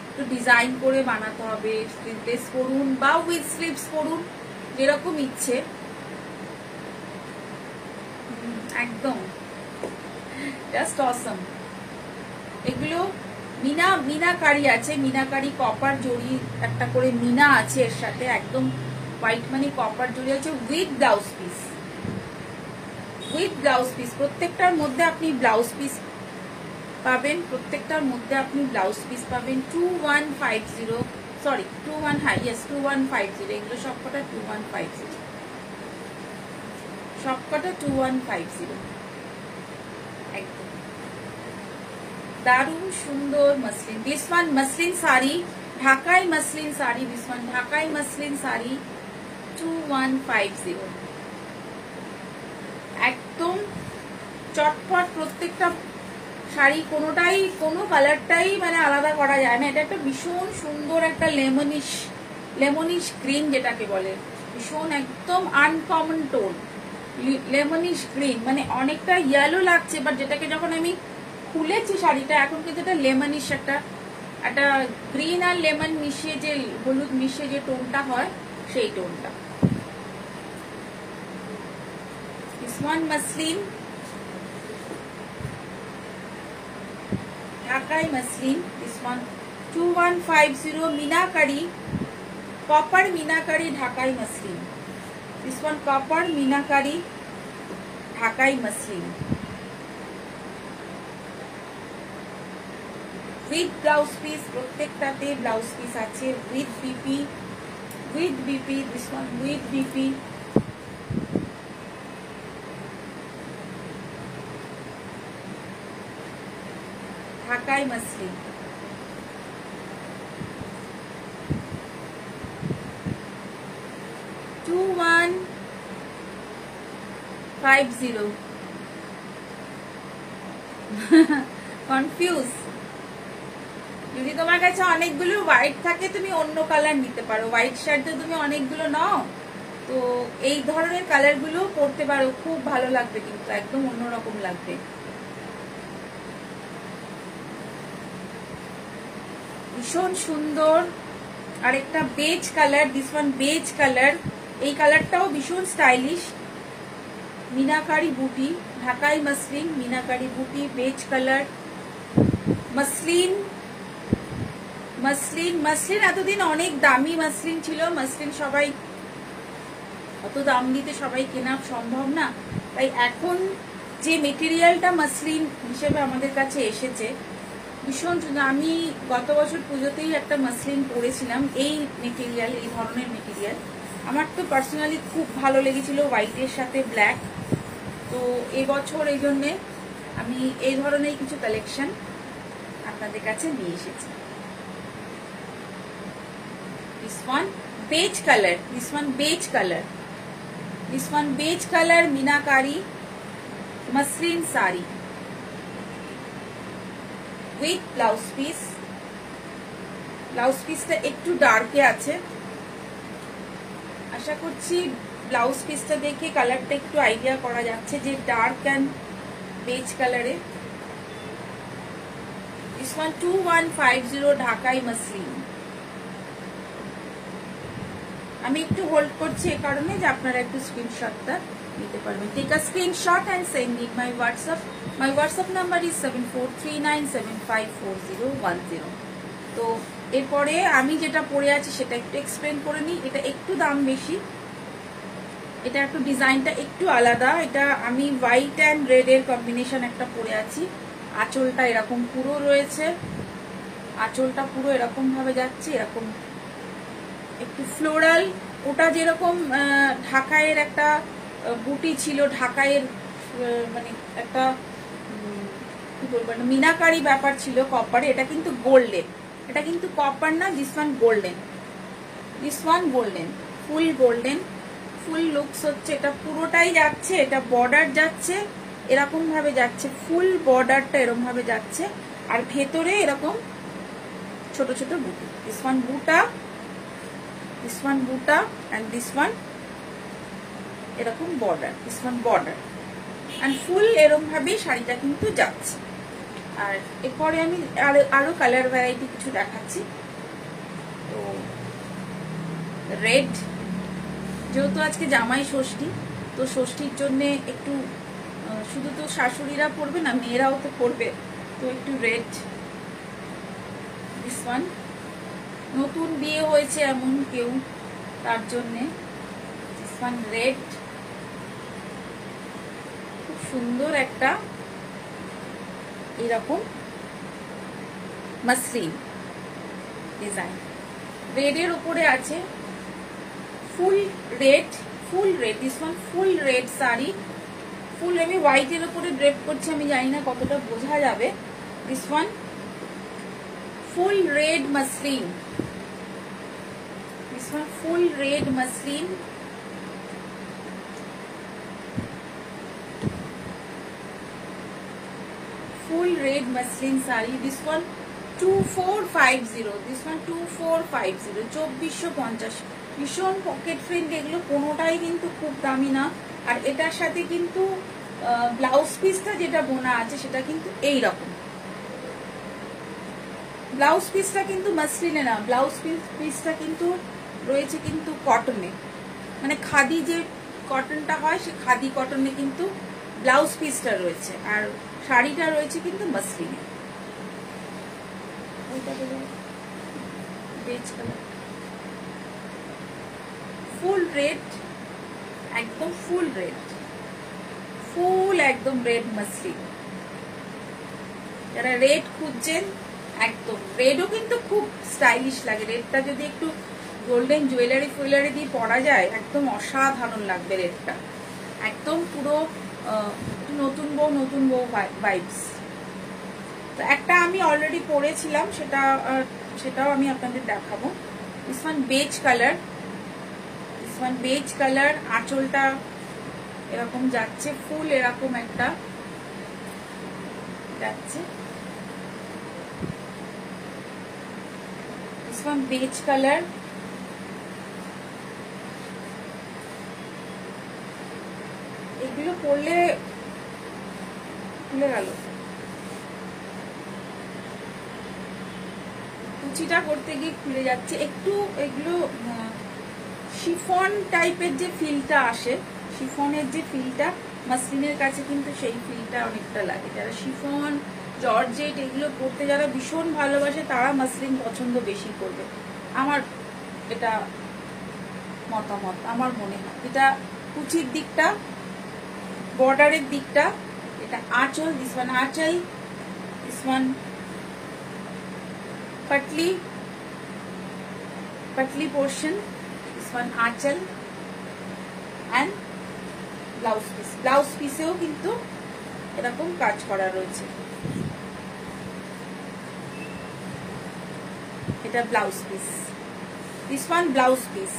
একটু ডিজাইন করে বানাতে হবে। স্লিভলেস পরুন বা উইথ স্লিভস পরুন, যেরকম ইচ্ছে। একদম জাস্ট অসম। এগুলো মিনাকারি আছে, মিনাকারি কপার জড়ি একটা করে মিনা আছে এর সাথে, একদম হোয়াইট মানে কপার জড়ি আছে with blouse piece. With blouse piece, প্রত্যেকটার মধ্যে আপনি ব্লাউজ পিস পাবেন, প্রত্যেকটার মধ্যে আপনি ব্লাউজ পিস পাবেন। 2150 সরি 21, হ্যাঁ ইয়েস 2150, এগুলো সবকটা 2150, সবকটা 2150। একদম দারুণ সুন্দর muslin. This one muslin sari, ঢাকাই মসলিন শাড়ি, দিস ওয়ান ঢাকাই মসলিন শাড়ি 2150। একদম চটপট প্রত্যেকটা শাড়ি, কোনোটাই কোনো কালারটাই মানে আলাদা করা যায় না। এটা একটা ভীষণ সুন্দর একটা লেমনিশ গ্রিন যেটাকে বলে, ভীষণ একদম আনকমন টোন লেমনিশ গ্রিন, মানে অনেকটা ইয়েলো লাগছে, বাট যেটাকে যখন আমি খুলেছি শাড়িটা এখন কিন্তু এটা লেমনিশ একটা গ্রিন আর লেমন মিশিয়ে যে হলুদ মিশিয়ে যে টোনটা হয় সেই টোনটা। This one muslin Dhakai muslin, this one 2150 meenakari, copper meenakari Dhakai muslin, this one copper meenakari Dhakai muslin with blouse piece, प्रत्येकटाते ब्लाउज पीस आछे with BP, this one with BP. Dhakai muslin $2150। Confuse? যদি তোমার কাছে অনেকগুলো হোয়াইট থাকে তুমি অন্য কালার নিতে পারো, হোয়াইট শার্ট তো তুমি অনেকগুলো নাও, তো এই ধরনের কালার গুলো পরতে পারো, খুব ভালো লাগবে, কিন্তু একদম অন্যরকম লাগবে। ভীষণ সুন্দর আরেকটা beige colour, this one beige colour, এই কালারটাও ভীষণ স্টাইলিশ। मीनाकारी बूटी ঢাকাই মসলিন, मीनाकारी बूटी বেজ কালার মসলিন। এতদিন অনেক দামি মসলিন ছিল, মসলিন সবাই অত দাম দিতে সবাই কেনা সম্ভব না, তাই এখন যে মেটেরিয়ালটা মসলিন হিসেবে আমাদের কাছে এসেছে ভীষণ। আমি গত বছর পুজোতেই একটা মসলিন পরেছিলাম, এই মেটেরিয়াল, এই ধরনের মেটেরিয়াল আমার তো পার্সোনালি খুব ভালো লেগেছিল, হোয়াইটের সাথে ব্ল্যাক। তো এবছর এই জন্যে আমি এই ধরনের কিছু কালেকশন আপনাদের কাছে নিয়ে এসেছি। This one beige colour, this one beige colour, this one beige colour meenakari muslin sari with blouse piece. Blouse পিসটা একটু ডার্কে আছে, আশা করছি ব্লাউজ পিসটা দেখে কালারটা একটু আইডিয়া করা যাচ্ছে যে ডার্ক অ্যান্ড বেজ কালারে। দিস ওয়ান 2150 ঢাকাই মসলিন। আমি একটু হোল্ড করছি এই কারণে যে আপনারা একটু স্ক্রিনশটটা নিতে পারবেন। Take a screenshot and send it my WhatsApp. My WhatsApp number is 7439754010। তো এরপরে আমি যেটা পরে আছি সেটা একটু এক্সপ্লেন করে নিই। এটা একটু দাম বেশি, এটা একটু ডিজাইনটা একটু আলাদা। এটা আমি হোয়াইট অ্যান্ড রেড এর কম্বিনেশন একটা পরে আছি। আঁচলটা এরকম পুরো রয়েছে, আঁচলটা পুরো এরকম ভাবে যাচ্ছে, এরকম একটু ফ্লোরাল। ওটা যেরকম ঢাকাইয়ের একটা বুটি ছিল, ঢাকাইয়ের মানে একটা কি বলবো मीनाकारी ব্যাপার ছিল কপারে, এটা কিন্তু গোল্ডেন, এটা কিন্তু কপার না। This one golden, this one golden, full golden, full looks হচ্ছে। এটা পুরোটাই যাচ্ছে, এটা বর্ডার যাচ্ছে এরকম ভাবে যাচ্ছে, ফুল বর্ডারটা এরকম ভাবে যাচ্ছে, আর ভেতরে এরকম ছোট ছোট বুটি। দিস ওয়ান বুটা, this one buta and this one এরকম border, this one border and full এরকম ভাবে শাড়িটা কিন্তু যাচ্ছে। আর এরপরে আমি আরো কালার ভ্যারাইটি কিছু দেখাচ্ছি। তো রেড, যেহেতু আজকে জামাই ষষ্ঠী, তো ষষ্ঠীর জন্য একটু শুধু তো শাশুড়িরা পরবে না, মেয়েরাও তো পরবে, তো একটু রেড। this one নতুন বিয়ে হয়েছে এমন কেউ, তার জন্যে this one red, খুব সুন্দর একটা এরকম মসলিন ডিজাইন। রেডের ওপরে আছে, full red, this one full red sari, ফুল আমি হোয়াইটের ওপরে ড্রেপ করছি, আমি জানি না কতটা বোঝা যাবে। This one full red muslin, this one full red muslin, full red muslin saree. This one 2450, this one 2450, 2450, ভীষণ পকেট ফ্রেন্ডলি, এগুলো কোনোটাই কিন্তু খুব দামি না। আর এটার সাথে কিন্তু ব্লাউজ পিসটা যেটা বোনা আছে সেটা কিন্তু এই রকম, ব্লাউজ পিসটা কিন্তু মাসলিনে না, ব্লাউজ পিসটা কিন্তু রয়েছে কিন্তু কটনে, মানে খাদি যে কটনটা হয় সে খাদি কটনে কিন্তু ব্লাউজ পিসটা রয়েছে, আর শাড়িটা রয়েছে কিন্তু মাসলিনে। ফুল রেড, একদম ফুল রেড, ফুল একদম রেড মাসলিন। যারা রেড খুঁজছেন, একদম রেডও কিন্তু খুব স্টাইলিশ লাগে, রেডটা যদি একটু গোল্ডেন জুয়েলারি ফুয়েলারি দিয়ে পরা যায় একদম অসাধারণ লাগবে রেডটা, একদম পুরো নতুন বউ ভাইবস। তো একটা আমি অলরেডি পরেছিলাম, সেটাও আমি আপনাদের দেখাবো। This one beige colour, this one beige colour, আঁচলটা এরকম যাচ্ছে, ফুল এরকম একটা যাচ্ছে। দিস ওয়ান বেজ কালার, এগুলো পরলে খুলে গেল, কুচিটা করতে গিয়ে খুলে যাচ্ছে একটু। এগুলো শিফন টাইপের যে ফিলটা আসে, শিফনের যে ফিলটা, মাসলিনের কাছে কিন্তু সেই ফিলটা অনেকটা লাগে। যারা শিফন জর্জেট এগুলো পরতে যারা ভীষণ ভালোবাসে তারা মাসলিন পছন্দ বেশি করবে, আমার এটা মতামত। আমার মনে হয় এটা কুচির দিকটা, বর্ডারের দিকটা, এটা আঁচল, দিস ওয়ান আঁচল, this one patli portion, this one আঁচল and ব্লাউজ পিস। ব্লাউজ পিসেও কিন্তু এরকম কাজ করা রয়েছে, এটা blouse piece, this one blouse piece.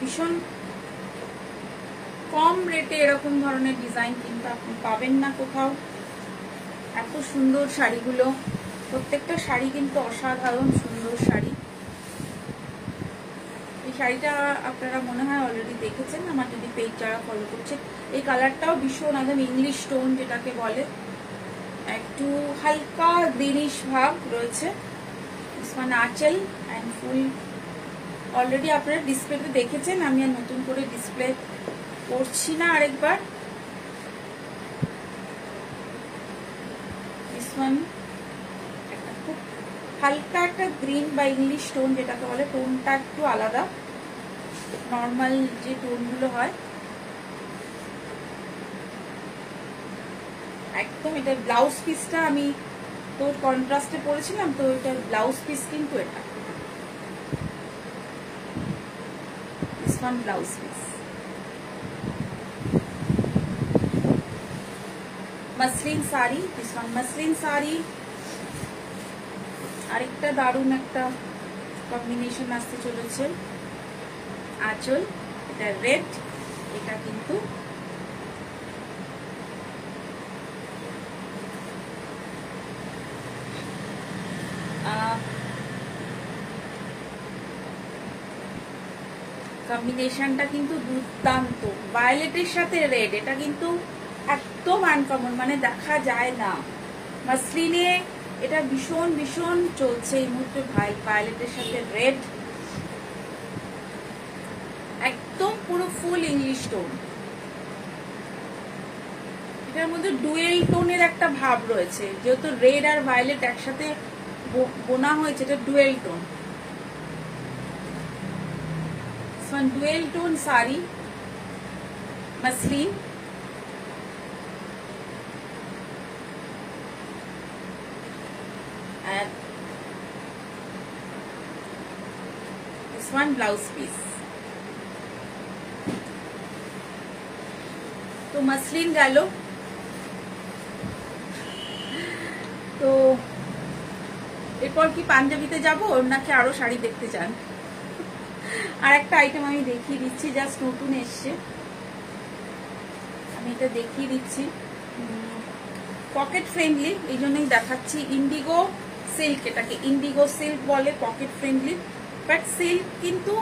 ভীষণ কম রেটে এরকম ধরনের ডিজাইন কিন্তু আপনি পাবেন না কোথাও। এত সুন্দর শাড়িগুলো, প্রত্যেকটা শাড়ি কিন্তু অসাধারণ সুন্দর শাড়ি। এই শাড়িটা আপনারা মনে হয় অলরেডি দেখেছেন, আমার যদি পেজ যারা ফলো করছে। এই কালারটাও ভীষণ একদম ইংলিশ টোন যেটাকে বলে, একটু হালকা গ্রিনিশ ভাব রয়েছে। আঁচল অ্যান্ড ফুল অলরেডি আপনারা ডিসপ্লেতে দেখেছেন, আমি আর নতুন করে ডিসপ্লে করছি না আরেকবার। একটা খুব হালকা একটা গ্রিন বা ইংলিশ টোন যেটাকে বলে, টোনটা একটু আলাদা নর্মাল যে টোনগুলো হয় একদম। এটা ব্লাউজ পিসটা আমি তোর কন্ট্রাস্টে পরেছিলাম, তো এটা ব্লাউজ পিস কিন্তু এটা blouse piece. Muslin sari, this one muslin sari. আরেকটা দারুণ একটা কম্বিনেশন আসতে চলেছে, আঁচল, এটা রেড, এটা কিন্তু কম্বিনেশনটা কিন্তু দুর্দান্ত, ভায়োলেটের সাথে রেড, এটা কিন্তু একদম আনকমন, মানে দেখা যায় না মাসলিনে। এটা ভীষণ ভীষণ চলছে এই মুহূর্তে ভাই, ভায়োলেটের সাথে রেড, একদম পুরো ফুল ইংলিশ টোন। এটার মধ্যে ডুয়েল টোনের একটা ভাব রয়েছে, যেহেতু রেড আর ভায়োলেট একসাথে বোনা হয়েছে, এটা dual tone. Dual tone sari, muslin, one blouse piece. তো মাসলিন গেল। তো এরপর কি পাঞ্জাবিতে যাব নাকি আরো শাড়ি দেখতে চান? আর একটা আইটেম আমি দেখিয়ে দিচ্ছি, জাস্ট নতুন এসছে, আমি এটা দেখিয়ে দিচ্ছি। পকেট ফ্রেন্ডলি, এই জন্যই দেখাচ্ছি। ইন্ডিগো সিল্ক, এটাকে ইন্ডিগো সিল্ক বলে, পকেট ফ্রেন্ডলি, বাট সিল্ক কিন্তু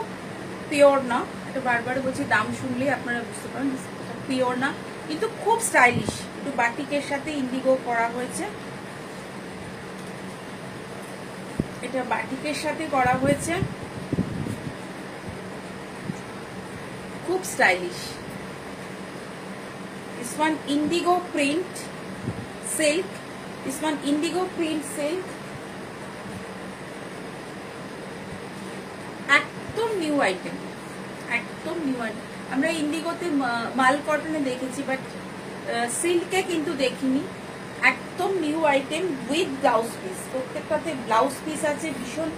পিওর না। এটা বারবার বলছি, দাম শুনলেই আপনারা বুঝতে পারেন এটা পিওর না, কিন্তু খুব স্টাইলিশ। একটু বাটিকের সাথে ইন্ডিগো করা হয়েছে, এটা বাটিকের সাথে করা হয়েছে, খুব stylish. This one indigo print silk, this one indigo print silk, একদম নিউ আইটেম, একদম নিউ আইটেম। আমরা ইন্ডিগোতে মাল কটনে দেখেছি, বাট সিল্কে কিন্তু দেখিনি। একদম new item with blouse piece, প্রত্যেকটাতে ব্লাউজ পিস আছে। ভীষণ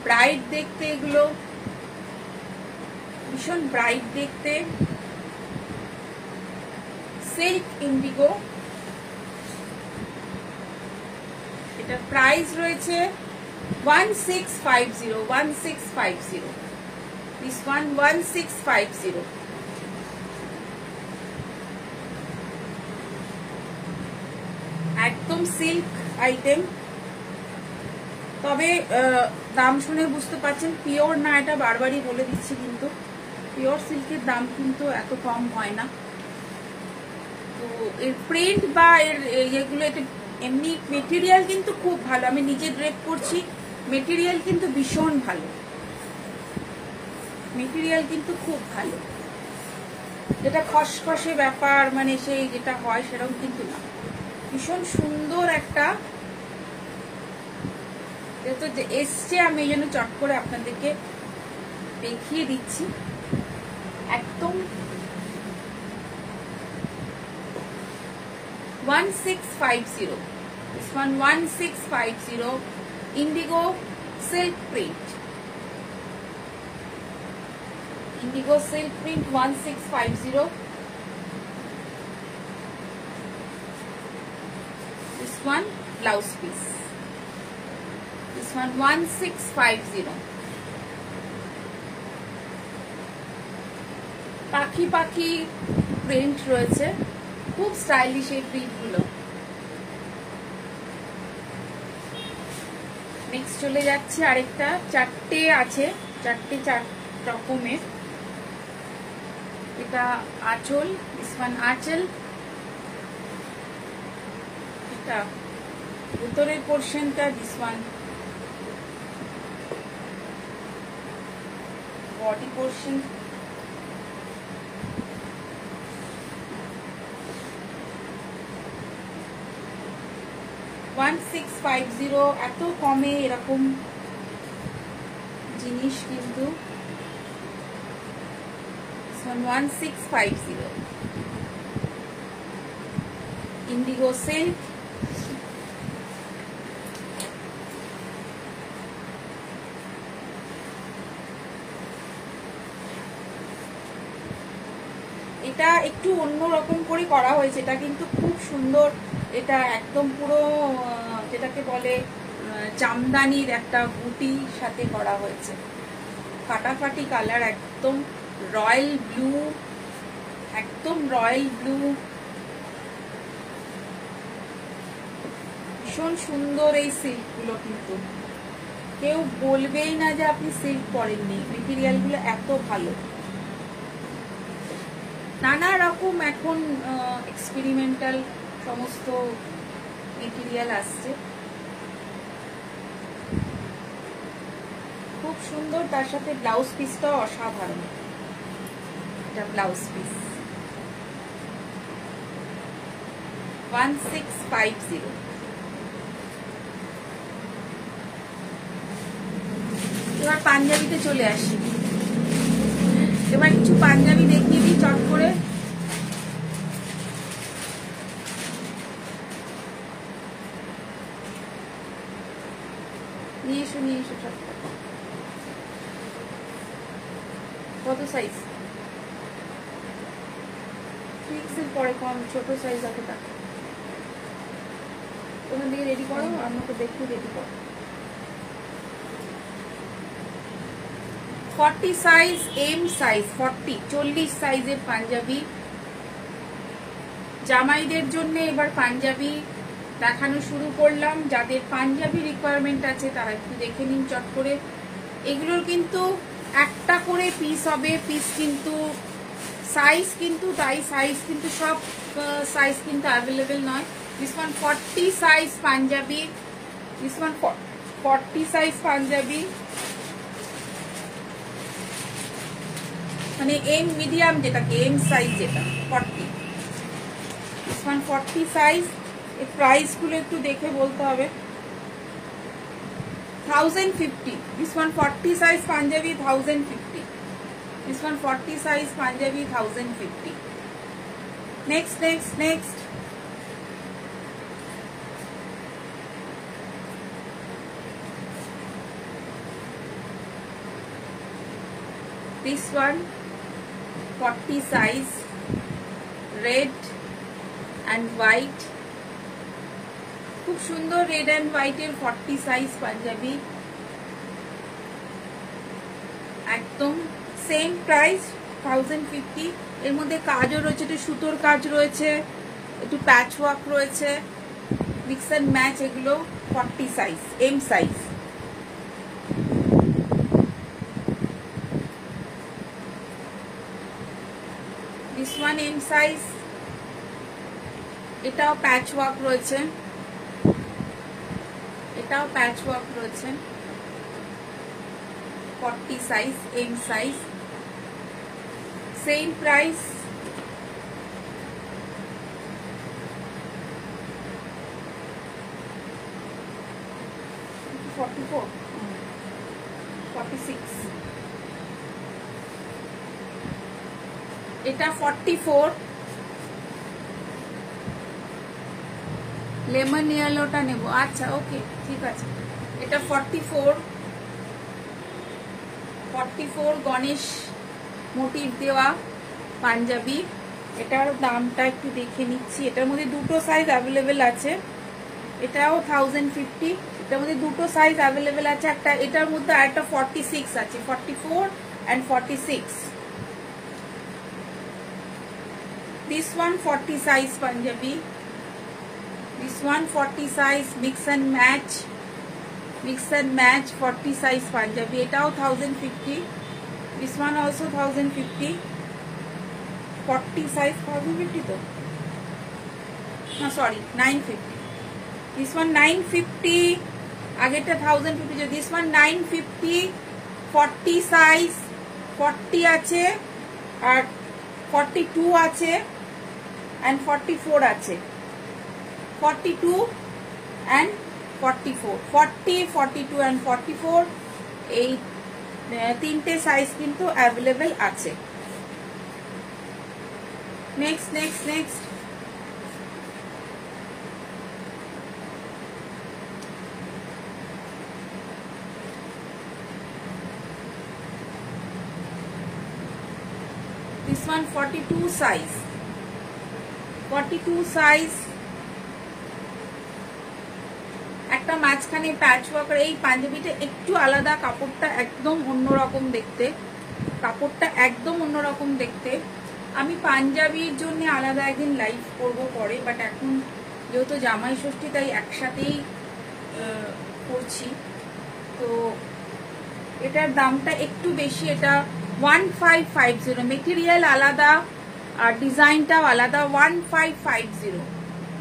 ব্রাইট দেখতে, এগুলো ভীষণ ব্রাইট দেখতে। সিল্ক ইন্ডিগো, এটা প্রাইস রয়েছে 1650, 1650, this one 1650। একদম সিল্ক আইটেম, তবে দাম শুনে বুঝতে পারছেন পিওর না, এটা বারবারই বলে দিচ্ছি। কিন্তু পিওর সিল্কের দাম কিন্তু এত কম হয় না। তো এর প্রিন্ট বা এর এগুলো, এটা এমনি মেটেরিয়াল কিন্তু খুব ভালো। আমি নিজে ড্রেপ করছি, মেটেরিয়াল কিন্তু ভীষণ ভালো, মেটেরিয়াল কিন্তু খুব ভালো। যেটা খসখসে ব্যাপার মানে সেই যেটা হয় সেরকম কিন্তু না, ভীষণ সুন্দর একটা। যেহেতু এসছে আমি এই জন্য চট করে আপনাদেরকে দেখিয়ে দিচ্ছি। একদম 1650, this one 1650, indigo silk print, indigo silk print 1650, this one blouse piece, this one 1650। পাখি পাখি প্রিন্ট রয়েছে, খুব স্টাইলিশ এই প্রিন্ট গুলো। নেক্সট চলে যাচ্ছে আরেকটা, চারটে আছে, চারটে চার রকমের। এটা আঁচল, দিস ওয়ান আঁচল, এটা ভিতরের পোর্শনটা, দিস ওয়ান বডি পোর্শন। এত কমে এরকম জিনিস কিন্তু 1650 ইন্ডিগো সিল্ক। এটা একটু অন্যরকম করে করা হয়েছে, এটা কিন্তু খুব সুন্দর। এটা একদম পুরো যেটাকে বলে জামদানির একটা বুটির সাথে করা হয়েছে, ফাটাফাটি কালার, একদম রয়্যাল ব্লু, একদম রয়্যাল ব্লু, ভীষণ সুন্দর এই সিল্ক গুলো। কিন্তু কেউ বলবেই না যে আপনি সিল্ক পরেননি, মেটেরিয়াল গুলো এত ভালো। নানা রকম এখন এক্সপেরিমেন্টাল সমস্ত মেটেরিয়াল আসছে, খুব সুন্দর। তার সাথে ব্লাউজ পিসটাও অসাধারণ, এটা ব্লাউজ পিস 1650। এবার পাঞ্জাবিতে চলে আসি, এবার কিছু পাঞ্জাবি দেখিয়ে দিই চট করে। নিয়ে এসো, নিয়ে এসো চট করে। কত সাইজ? 3XL পরে কম, ছোট সাইজ এতটা। ওখান থেকে রেডি করো, আমাকে দেখতে রেডি করো। 40 সাইজ, এম সাইজ 40, 40 সাইজের পাঞ্জাবি। জামাইদের জন্য এবার পাঞ্জাবি দেখানো শুরু করলাম। যাদের পাঞ্জাবি রিকোয়ারমেন্ট আছে তারা একটু দেখে নিন চট করে। এগুলোর কিন্তু একটা করে পিস হবে, পিস কিন্তু সাইজ কিন্তু তাই, সাইজ কিন্তু সব সাইজ কিন্তু অ্যাভেলেবেল নয়। This one 40 size panjabi, this one 40 size panjabi, মানে এম মিডিয়াম যেটাকে এম সাইজ যেটা 40, দিস ওয়ান 40 সাইজ। এর প্রাইস গুলো একটু দেখে বলতে হবে। 1050, this one 40 size panjabi 1050, this one 40 size panjabi 1050। Next next next, this one 40 size, red and white, খুব সুন্দর রেড এন্ড হোয়াইট এর 40 সাইজ পাঞ্জাবি, একদম সেম প্রাইস 1050। এর মধ্যে কাজও রয়েছে, একটু সুতোর কাজ রয়েছে, একটু প্যাচ ওয়ার্ক রয়েছে, মিক্স এন্ড ম্যাচ। এগুলো 40 size, M size. This one M size, এটাও প্যাচ ওয়ার্ক রয়েছে, এটাও প্যাচ ওয়ার্ক রয়েছে, 40 size, M size, same price. এটা 44, লেমন ইয়েলোটা নেব। আচ্ছা ওকে ঠিক আছে। এটা 44 গণেশ মোটিভ দেওয়া পাঞ্জাবি। এটার দামটা একটু দেখে নিচ্ছি। এটার মধ্যে দুটো সাইজ অ্যাভেলেবেল আছে, এটাও 1050। এটার মধ্যে দুটো সাইজ অ্যাভেলেবেল আছে, একটা এটার মধ্যে আর একটা 46 আছে, 44 and 46। This one 40 size Punjabi, this one 40 size mix and match 40 size Punjabi, etao 1050, this one also 1050, 40 size 1050 to no sorry 950, this one 950, ageta 1050, this one 950, 40 size 40 আছে আর 42 আছে and 44 আছে, 42 and 44, 40, 42 and 44 এই তিনটে সাইজ কিন্তু available আছে। Next next next, this one 42 size, 42 size, একটা মাঝখানে প্যাচ work. এই পাঞ্জাবিটা একটু আলাদা, কাপড়টা একদম অন্যরকম দেখতে, কাপড়টা একদম অন্যরকম দেখতে। আমি পাঞ্জাবির জন্য আলাদা একদিন লাইভ করব পরে, বাট এখন যেহেতু জামাই ষষ্ঠী তাই একসাথেই করছি। তো এটার দামটা একটু বেশি, এটা 1550, মেটেরিয়াল আলাদা আর ডিজাইনটাও আলাদা, 1550।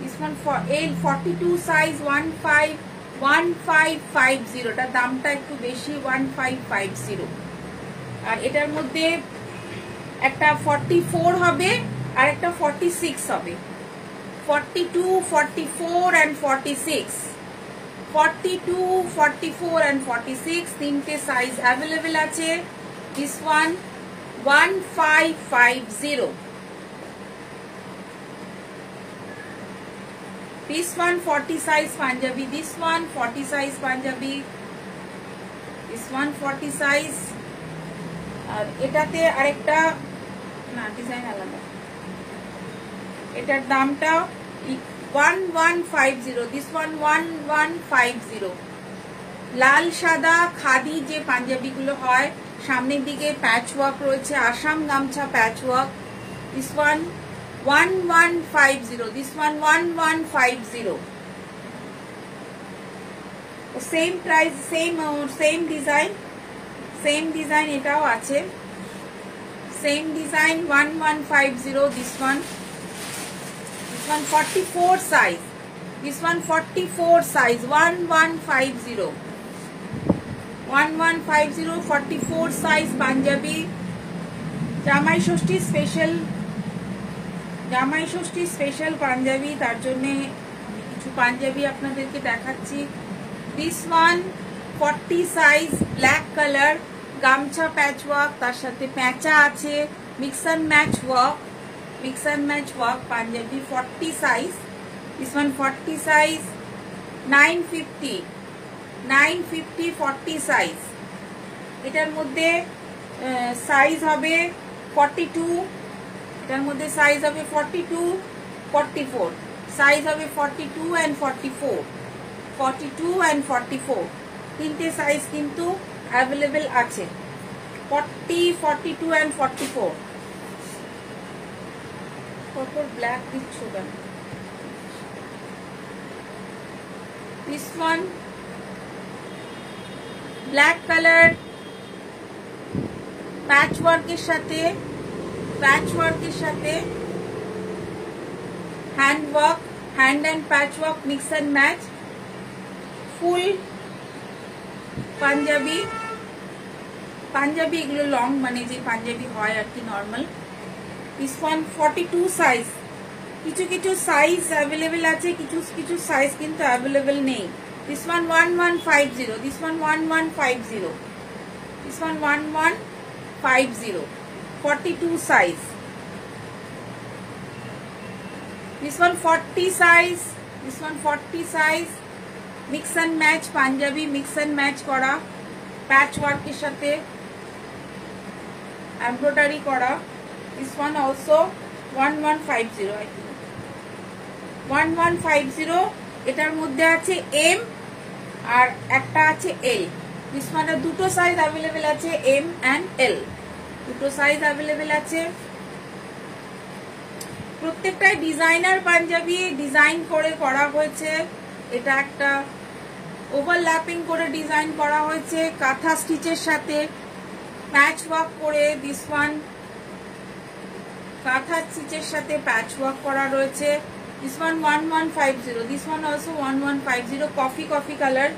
this one for L 42 size 1550, এটার দামটা একটু বেশি 1550। আর এটার মধ্যে একটা 44 হবে আর একটা 46 হবে, 42, 44 and 46, 42, 44 and 46 তিনটে সাইজ অ্যাভেলেবেল আছে। this one 1550, this one 40 size Punjabi, this one 40 size Punjabi, this one 40 size আর এটাতে আরেকটা না ডিজাইন আলাদা, এটার দামটা 1150, দিস ওয়ান 1150। লাল সাদা খাদি যে পাঞ্জাবি গুলো হয়, সামনের দিকে প্যাচ ওয়ার্ক রয়েছে, আসাম গামছা patch work. This one 1150, this one 1150। Same price, same design এটাও আছে, same design 1150। This one 44 size, this one 44 size 1150, 44 size panjabi. Jamai Sasthi special panjabi, তার জন্য আমি কিছু পাঞ্জাবি আপনাদেরকে দেখাচ্ছি। This one 40 size, black colour, গামছা প্যাচ ওয়ার্ক, তার সাথে প্যাঁচা আছে, mix and match work panjabi 40 size. This one 40 size 950, 40 size. এটার মধ্যে সাইজ হবে 42, এটার মধ্যে সাইজ হবে 42, 44, সাইজ হবে 42 and 44, তিনটে সাইজ কিন্তু অ্যাভেলেবেল আছে, 40, 42 and 44। কত ব্ল্যাক দিচ্ছ কেন? This one black colour, patch ওয়ার্কের সাথে hand and patch work, mix and match, full Punjabi এগুলো লং, মানে যে পাঞ্জাবি হয় আর কি নর্মাল। দিস ওয়ান 42 সাইজ, কিছু সাইজ অ্যাভেলেবেল আছে, কিছু সাইজ কিন্তু অ্যাভেলেবেল নেই। This one 1150, this one 1150, this one 1150, 42 size. This one 40 size, this one 40 size, mix and match Punjabi, mix and match করা, প্যাচ ওয়ার্কের সাথে এমব্রয়ডারি করা। This one also 1150, I think 1150। এটার মধ্যে আছে এম আর একটা আছে এল। দিস ওয়ানে দুটো সাইজ অ্যাভেলেবেল আছে, এম অ্যান্ড এল, দুটো সাইজ অ্যাভেলেবেল আছে। প্রত্যেকটাই ডিজাইনার পাঞ্জাবি, ডিজাইন করে করা হয়েছে। এটা একটা ওভারল্যাপিং করে ডিজাইন করা হয়েছে, কাঁথা স্টিচের সাথে প্যাচ ওয়ার্ক করে। দিস ওয়ান কাঁথা স্টিচের সাথে প্যাচ ওয়ার্ক করা রয়েছে। This one 1150, this one also 1150, coffee colour,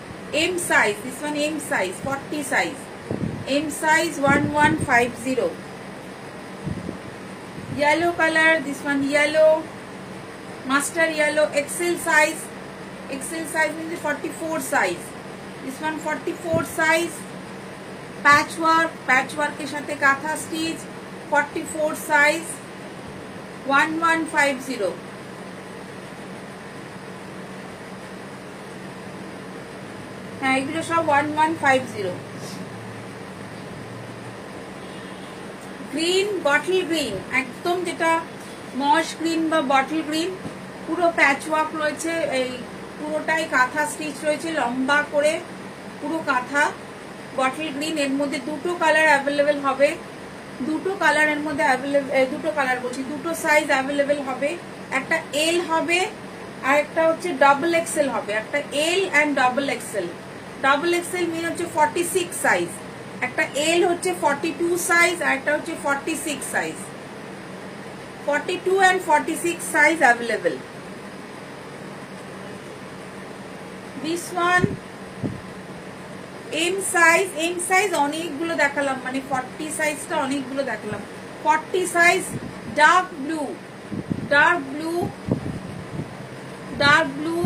M size, this one M size 40 size, M size 1150। yellow color, this one yellow, master yellow, XL size means 44 size, this one 44 size, patchwork ke sathe katha stitch, 44 size 1150। হ্যাঁ এগুলো সব 1150। Green, bottle green, একদম যেটা মশ green বা bottle green, পুরো প্যাচ work রয়েছে, এই পুরোটাই কাঁথা স্টিচ রয়েছে লম্বা করে, পুরো কাঁথা বটল গ্রিন। এর মধ্যে দুটো কালার অ্যাভেলেবেল হবে, দুটো কালারের মধ্যে দুটো কালার বলছি, দুটো সাইজ অ্যাভেলেবেল হবে। একটা এল হবে আর একটা হচ্ছে ডাবল এক্সেল হবে, একটা L and double XL. Double XL mean হচ্ছে 46 সাইজ, একটা এল হচ্ছে 42 সাইজ আর একটা হচ্ছে 46 size. 42 and 46 size available. This one M size অনেকগুলো দেখালাম, মানে 40 সাইজটা অনেকগুলো দেখালাম। 40 সাইজ ডার্ক ব্লু,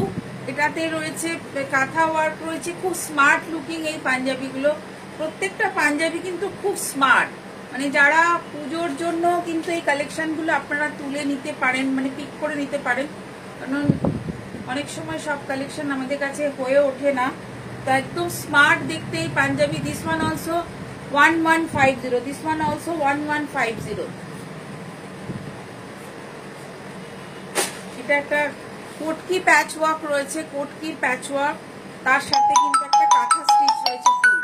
এটাতে রয়েছে কাঁথা ওয়ার্ক রয়েছে, খুব স্মার্ট লুকিং এই পাঞ্জাবিগুলো। প্রত্যেকটা পাঞ্জাবি কিন্তু খুব স্মার্ট, মানে যারা পুজোর জন্য কিন্তু এই কালেকশনগুলো আপনারা তুলে নিতে পারেন, মানে পিক করে নিতে পারেন, কারণ অনেক সময় সব কালেকশন আমাদের কাছে হয়ে ওঠে না, তো একদম স্মার্ট দেখতে এই panjabi. This one also 1150. This one also 1150. এটা একটা কোটকি প্যাচ ওয়ার্ক রয়েছে, কোটকির প্যাচ ওয়ার্ক, তার সাথে কিন্তু একটা কাঁথা স্টিচ রয়েছে ফুল,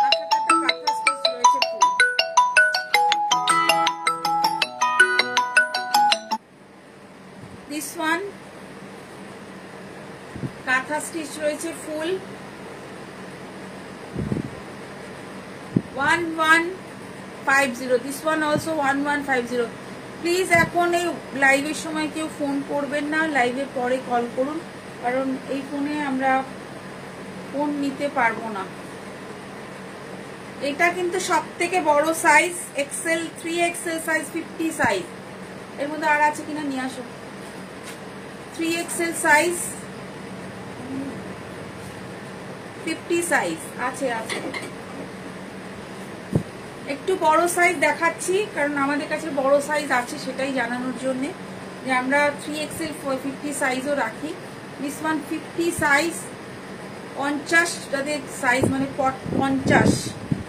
তার সাথে একটা কাঁথা স্টিচ রয়েছে ফুল। This one কাঁথা স্টিচ রয়েছে ফুল, 1150. This one also 1150. প্লিজ এখন এই লাইভের সময় কেউ ফোন করবেন না, লাইভের পরে কল করুন, কারণ এই ফোনে আমরা ফোন নিতে পারবো না। এটা কিন্তু সব থেকে বড় size, Excel 3XL size, 50 size. এর মধ্যে আর আছে কিনা নিয়ে আসো। 3XL সাইজ, 50 সাইজ আছে আছে। একটু বড় সাইজ দেখাচ্ছি কারণ আমাদের কাছে বড় সাইজ আছে, সেটাই জানানোর জন্য যে আমরা 3XL 50 সাইজও রাখি। দিস ওয়ান 50 সাইজ, 50 তাদের সাইজ মানে 50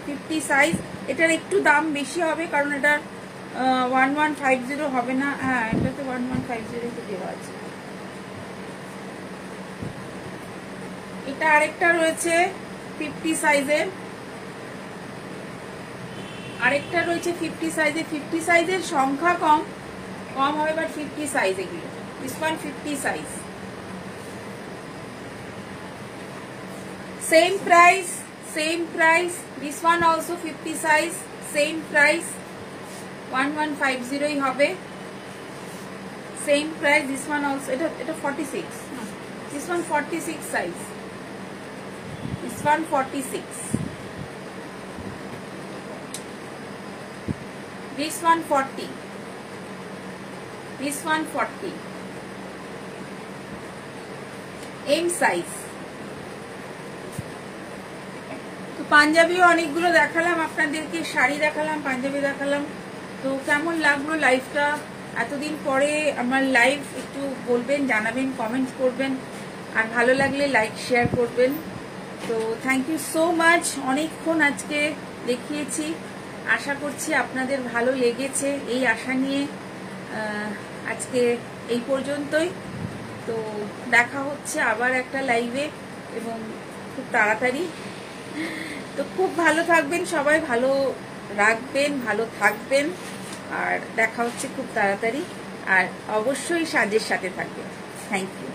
50 সাইজ। এটার একটু দাম বেশি হবে কারণ এটা 1150 হবে না। হ্যাঁ, এটাতে 1150 তো দেওয়া আছে। এটা আরেকটা রয়েছে 50 সাইজের, আরেকটা রয়েছে 50 সাইজে। 50 সাইজের সংখ্যা কম কম হবে, বাট 50 সাইজ এগুলো। This one 50 size, same price, same price. This one also 50 size, same price, 1150 হবে, same price. This one also, এটা 46, this one 46 size, this one 46, this one 40, this one 40, M size। তো পাঞ্জাবিও অনেকগুলো দেখালাম আপনাদেরকে, শাড়ি দেখালাম, পাঞ্জাবি দেখালাম। তো কেমন লাগলো লাইভটা? এতদিন পরে আমার লাইভ একটু বলবেন, জানাবেন, কমেন্ট করবেন, আর ভালো লাগলে লাইক শেয়ার করবেন। তো থ্যাংক ইউ সো মাচ। অনেকক্ষণ আজকে দেখিয়েছি, আশা করছি আপনাদের ভালো লেগেছে। এই আশা নিয়ে আজকে এই পর্যন্তই। তো দেখা হচ্ছে আবার একটা লাইভে, এবং খুব তাড়াতাড়ি। তো খুব ভালো থাকবেন সবাই, ভালো রাখবেন, ভালো থাকবেন, আর দেখা হচ্ছে খুব তাড়াতাড়ি। আর অবশ্যই সাজের সাথে থাকবেন। Thank you.